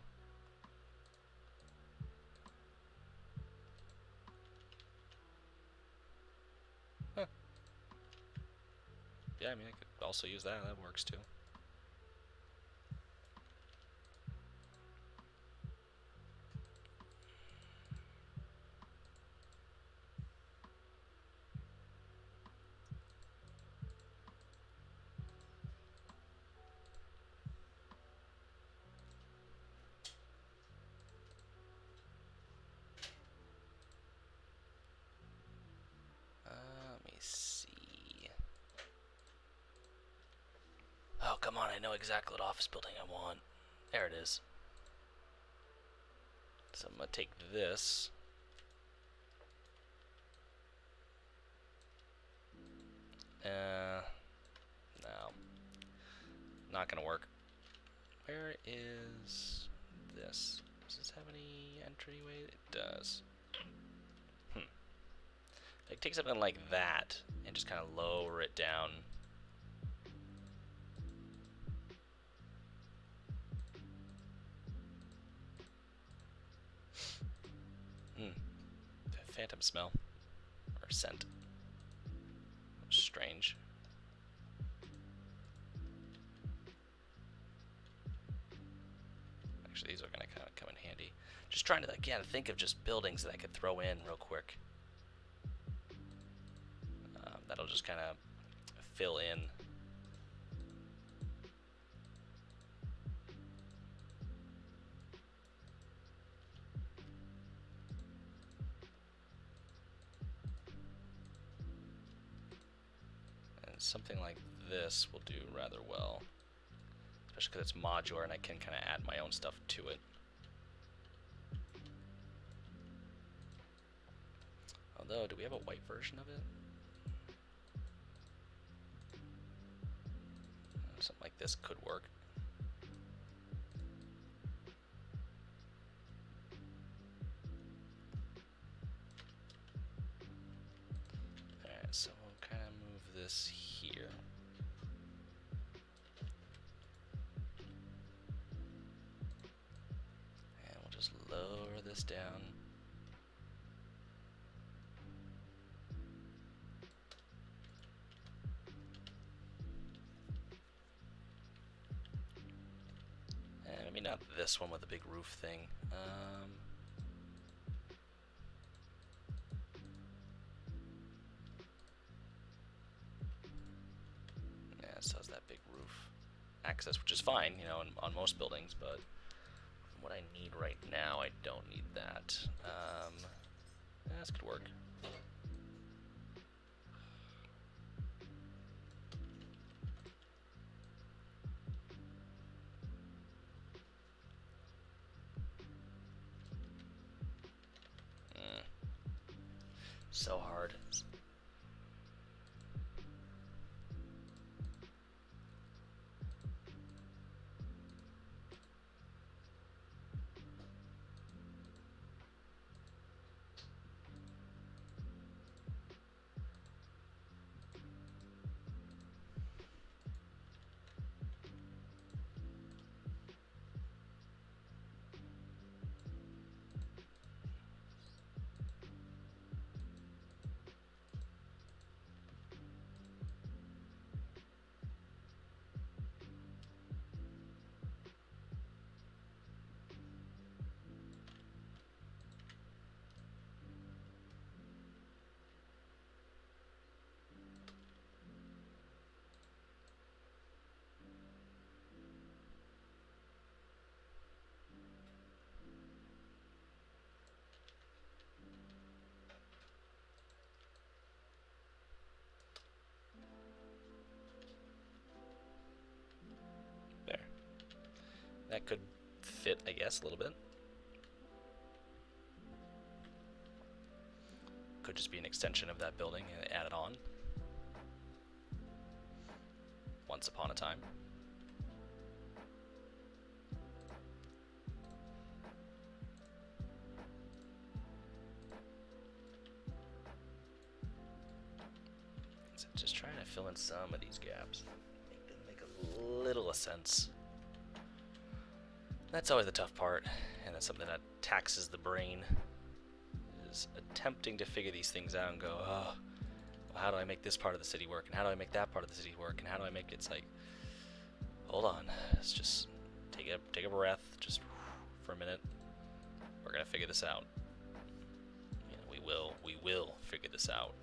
Huh. Yeah, I mean, I could also use that. That works too. Let me see. Oh, come on, I know exactly what office building I want. There it is. So I'm gonna take this. No. Not gonna work. Where is this? Does this have any entryway? It does. I take something like that and just kind of lower it down. Phantom smell. Or scent. Strange. Actually, these are going to kind of come in handy. Just trying to, like, yeah, think of just buildings that I could throw in real quick. That'll just kind of fill in. And something like this will do rather well. Especially because it's modular and I can kind of add my own stuff to it. Although, do we have a white version of it? Something like this could work. Alright, so we'll kind of move this here. And we'll just lower this down. Maybe not this one with the big roof thing. Yeah, it still has that big roof access, which is fine, you know, on most buildings, but what I need right now, I don't need that. Yeah, this could work. So hard. That could fit, I guess, a little bit. Could just be an extension of that building and add it on. Once upon a time. So just trying to fill in some of these gaps. Make a little of sense. That's always the tough part, and that's something that taxes the brain, is attempting to figure these things out and go, oh, well, how do I make this part of the city work, and how do I make that part of the city work, and how do I make it? It's like, hold on, let's just take a breath, just for a minute. We're gonna figure this out. Yeah, we will figure this out.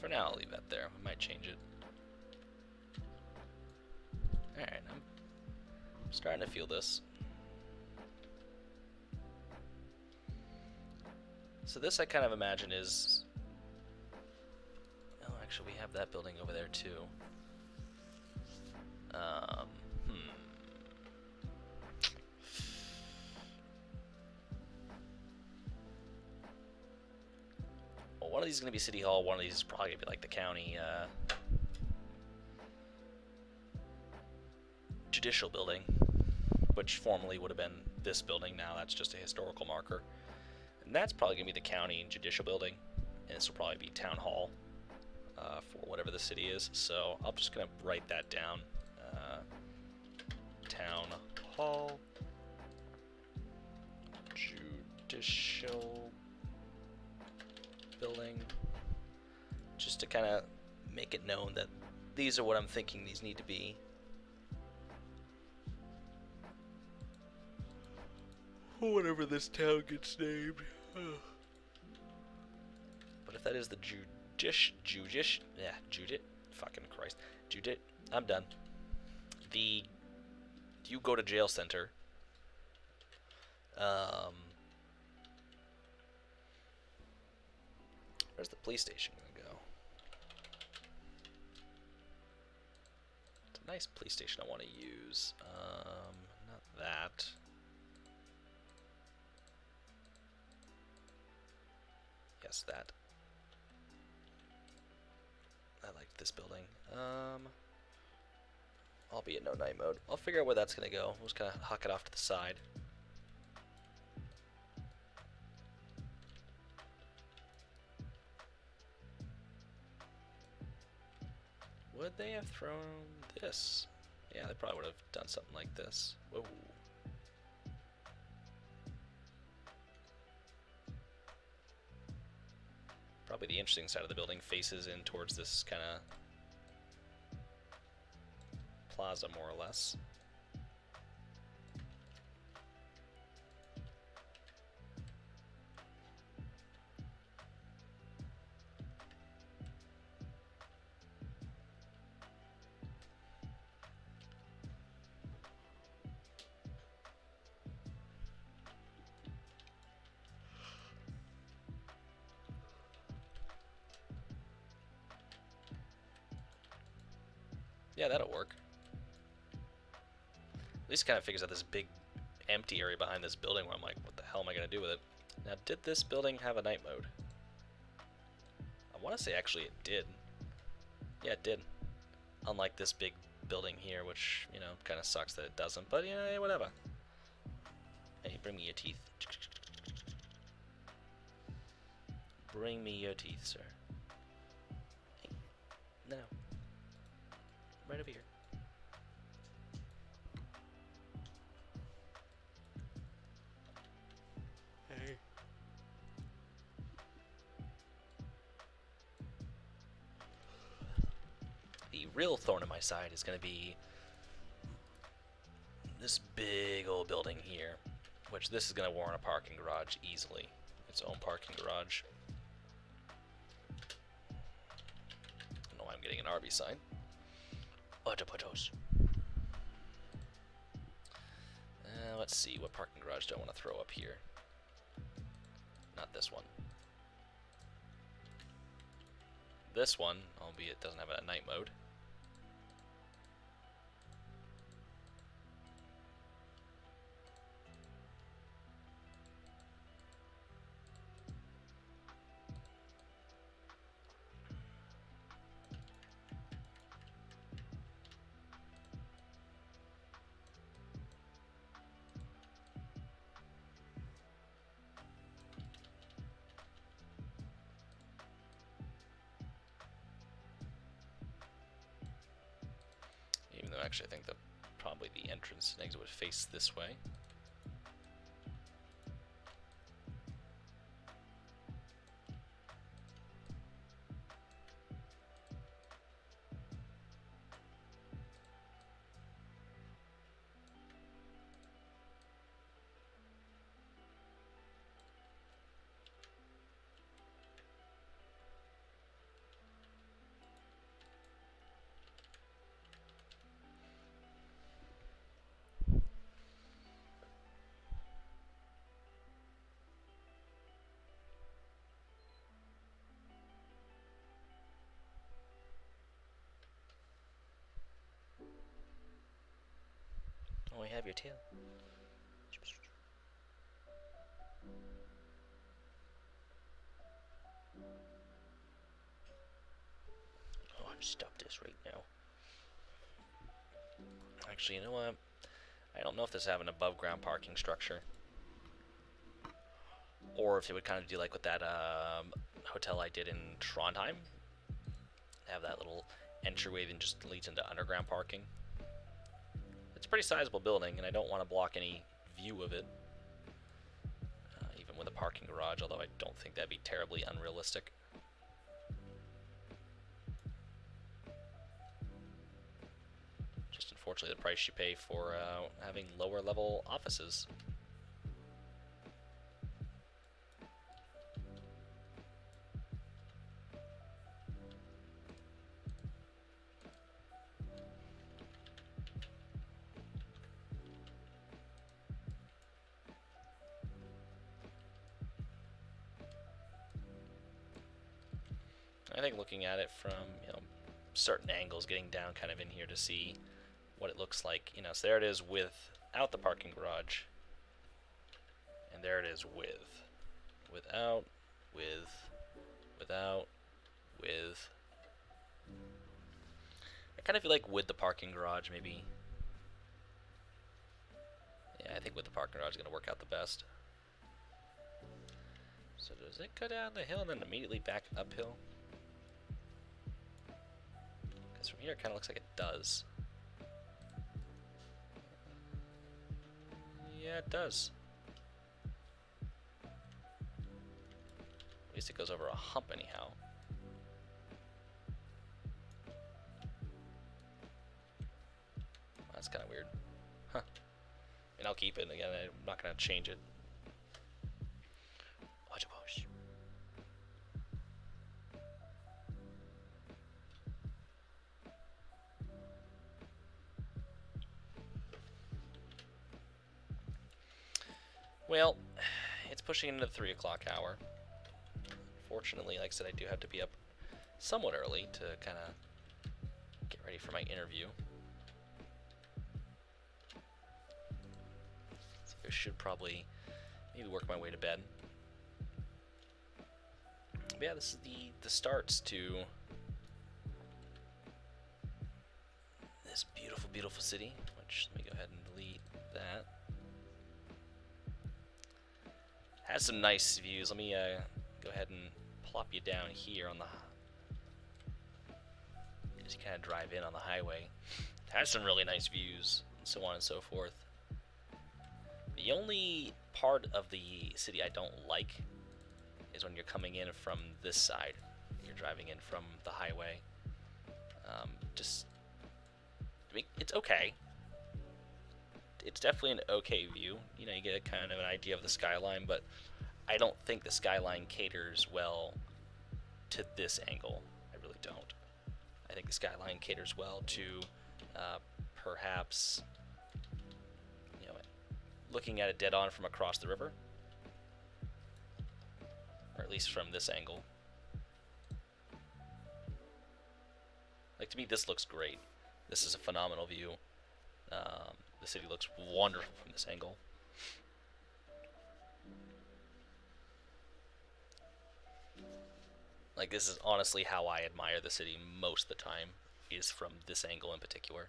For now, I'll leave that there. We might change it. Alright, I'm starting to feel this. So this I kind of imagine is... Oh, actually we have that building over there too. Well, one of these is going to be City Hall, one of these is probably going to be like the county judicial building, which formerly would have been this building. Now that's just a historical marker. And that's probably going to be the county judicial building, and this will probably be town hall for whatever the city is. So I'm just going to write that down. Town hall, judicial building, just to kind of make it known that these are what I'm thinking these need to be. Whatever this town gets named. But if that is the I'm done. The you go to jail center. Where's the police station gonna go? It's a nice police station I want to use. Not that. Yes, that. I like this building. I'll be in no night mode. I'll figure out where that's gonna go. We'll just kind of huck it off to the side. Would they have thrown this? Yeah, they probably would have done something like this. Whoa. Probably the interesting side of the building faces in towards this kind of plaza, more or less. Yeah, that'll work. At least kind of figures out this big empty area behind this building where I'm like, what the hell am I going to do with it? Now, did this building have a night mode? I want to say actually it did. Yeah, it did. Unlike this big building here, which, you know, kind of sucks that it doesn't, but, you know, whatever. Hey, bring me your teeth. Bring me your teeth, sir. Hey. No. Right over here. Hey. The real thorn in my side is going to be this big old building here, which this is going to warrant a parking garage easily. Its own parking garage. I don't know why I'm getting an RV sign. Autopotos. Let's see, what parking garage do I want to throw up here? Not this one. This one, albeit it doesn't have a night mode. Even though actually I think that probably the entrance and exit would face this way. Oh, we have your tail. Oh, I'm stop this right now. Actually, you know what? I don't know if this have an above ground parking structure. Or if it would kind of do like with that hotel I did in Trondheim. Have that little entryway that just leads into underground parking. It's a pretty sizable building, and I don't want to block any view of it. Even with a parking garage, although I don't think that'd be terribly unrealistic. Just unfortunately the price you pay for having lower level offices. I think looking at it from, certain angles, getting down kind of in here to see what it looks like, so there it is without the parking garage, and there it is without, without. I kind of feel like with the parking garage, maybe. Yeah, I think with the parking garage is going to work out the best. So does it go down the hill and then immediately back uphill? Because from here it kind of looks like it does. Yeah, it does. At least it goes over a hump anyhow. That's kind of weird. Huh. And I'll keep it. Again, I'm not going to change it. Well, it's pushing into the 3 o'clock hour. Fortunately, like I said, I do have to be up somewhat early to kind of get ready for my interview. So I should probably maybe work my way to bed. But yeah, this is the starts to this beautiful, beautiful city, which let me go ahead and delete that. Has some nice views. Let me go ahead and plop you down here on the, as you kind of drive in on the highway. It has some really nice views, and so on and so forth. The only part of the city I don't like is when you're coming in from this side. You're driving in from the highway. I mean, it's okay. it's definitely an okay view. You know, you get a kind of an idea of the skyline, but I don't think the skyline caters well to this angle. I really don't. I think the skyline caters well to perhaps, you know, looking at it dead on from across the river, or at least from this angle. Like, to me, this looks great. This is a phenomenal view. The city looks wonderful from this angle. Like, this is honestly how I admire the city most of the time, is from this angle in particular.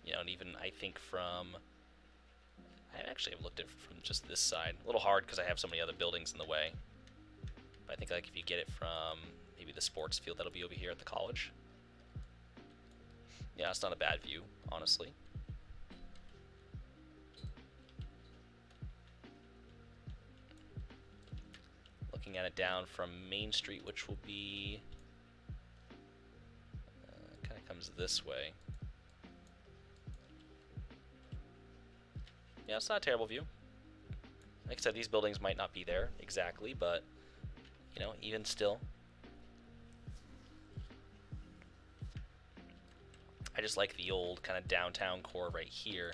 You know, and even I think from, I actually have looked at it from just this side. A little hard because I have so many other buildings in the way. But I think like if you get it from maybe the sports field that'll be over here at the college. Yeah, it's not a bad view, honestly. Looking at it down from Main Street, which will be, kind of comes this way. Yeah, it's not a terrible view. Like I said, these buildings might not be there exactly, but, you know, even still. I just like the old kind of downtown core right here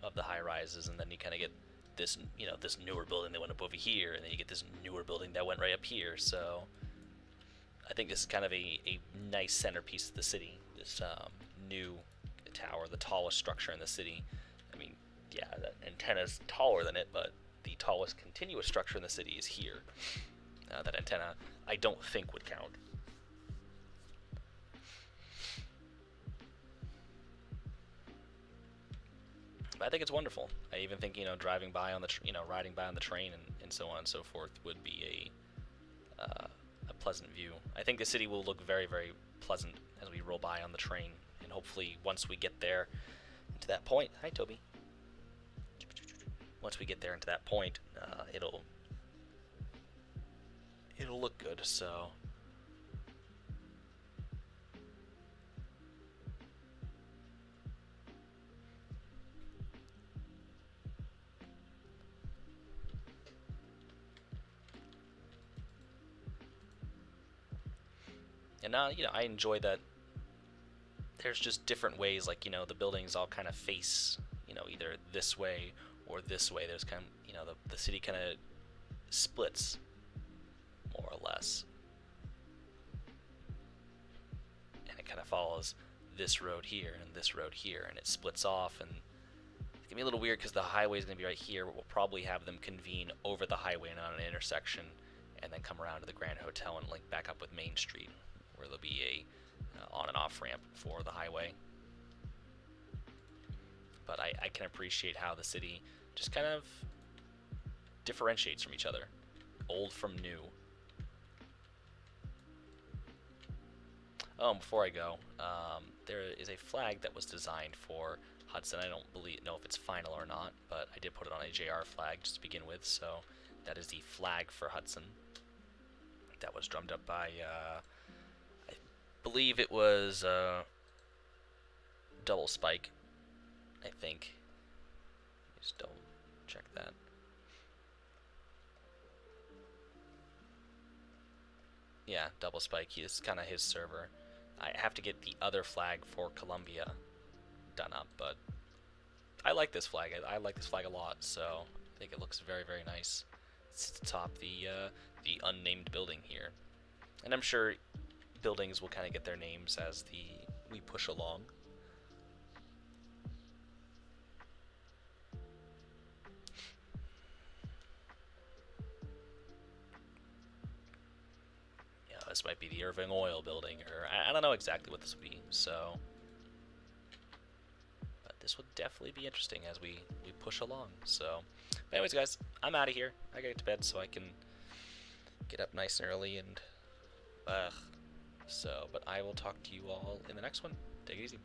of the high rises, and then you kind of get this, you know, this newer building that went up over here, and then you get this newer building that went right up here. So I think this is kind of a nice centerpiece of the city, this new tower, the tallest structure in the city. I mean, yeah, that antenna's taller than it, but the tallest continuous structure in the city is here. That antenna, I don't think would count. But I think it's wonderful. I even think, you know, driving by on the, riding by on the train and so on and so forth would be a pleasant view. I think the city will look very, very pleasant as we roll by on the train, and hopefully once we get there to that point, hi Toby. Once we get there into that point, it'll look good. So. And now, you know, I enjoy that there's just different ways, like, you know, the buildings all kind of face, you know, either this way or this way. There's kind of, you know, the city kind of splits, more or less. And it kind of follows this road here and this road here, and it splits off, and it's going to be a little weird because the highway is going to be right here, but we'll probably have them convene over the highway and on an intersection, and then come around to the Grand Hotel and link back up with Main Street, where there'll be a on and off ramp for the highway. But I can appreciate how the city just kind of differentiates from each other, old from new. Oh, and before I go, there is a flag that was designed for Hudson. I don't know if it's final or not, but I did put it on a JR flag just to begin with, so that is the flag for Hudson. That was drummed up by, I believe it was Double Spike, I think. Just double check that. Yeah, Double Spike, is kind of his server. I have to get the other flag for Columbia done up, but I like this flag. I like this flag a lot, so I think it looks very, very nice. It's atop the unnamed building here. And I'm sure buildings will kind of get their names as we push along. Yeah, this might be the Irving Oil building, or I don't know exactly what this will be, so. But this will definitely be interesting as we push along, so. But anyways, guys, I'm out of here. I gotta get to bed so I can get up nice and early and, but I will talk to you all in the next one. Take it easy.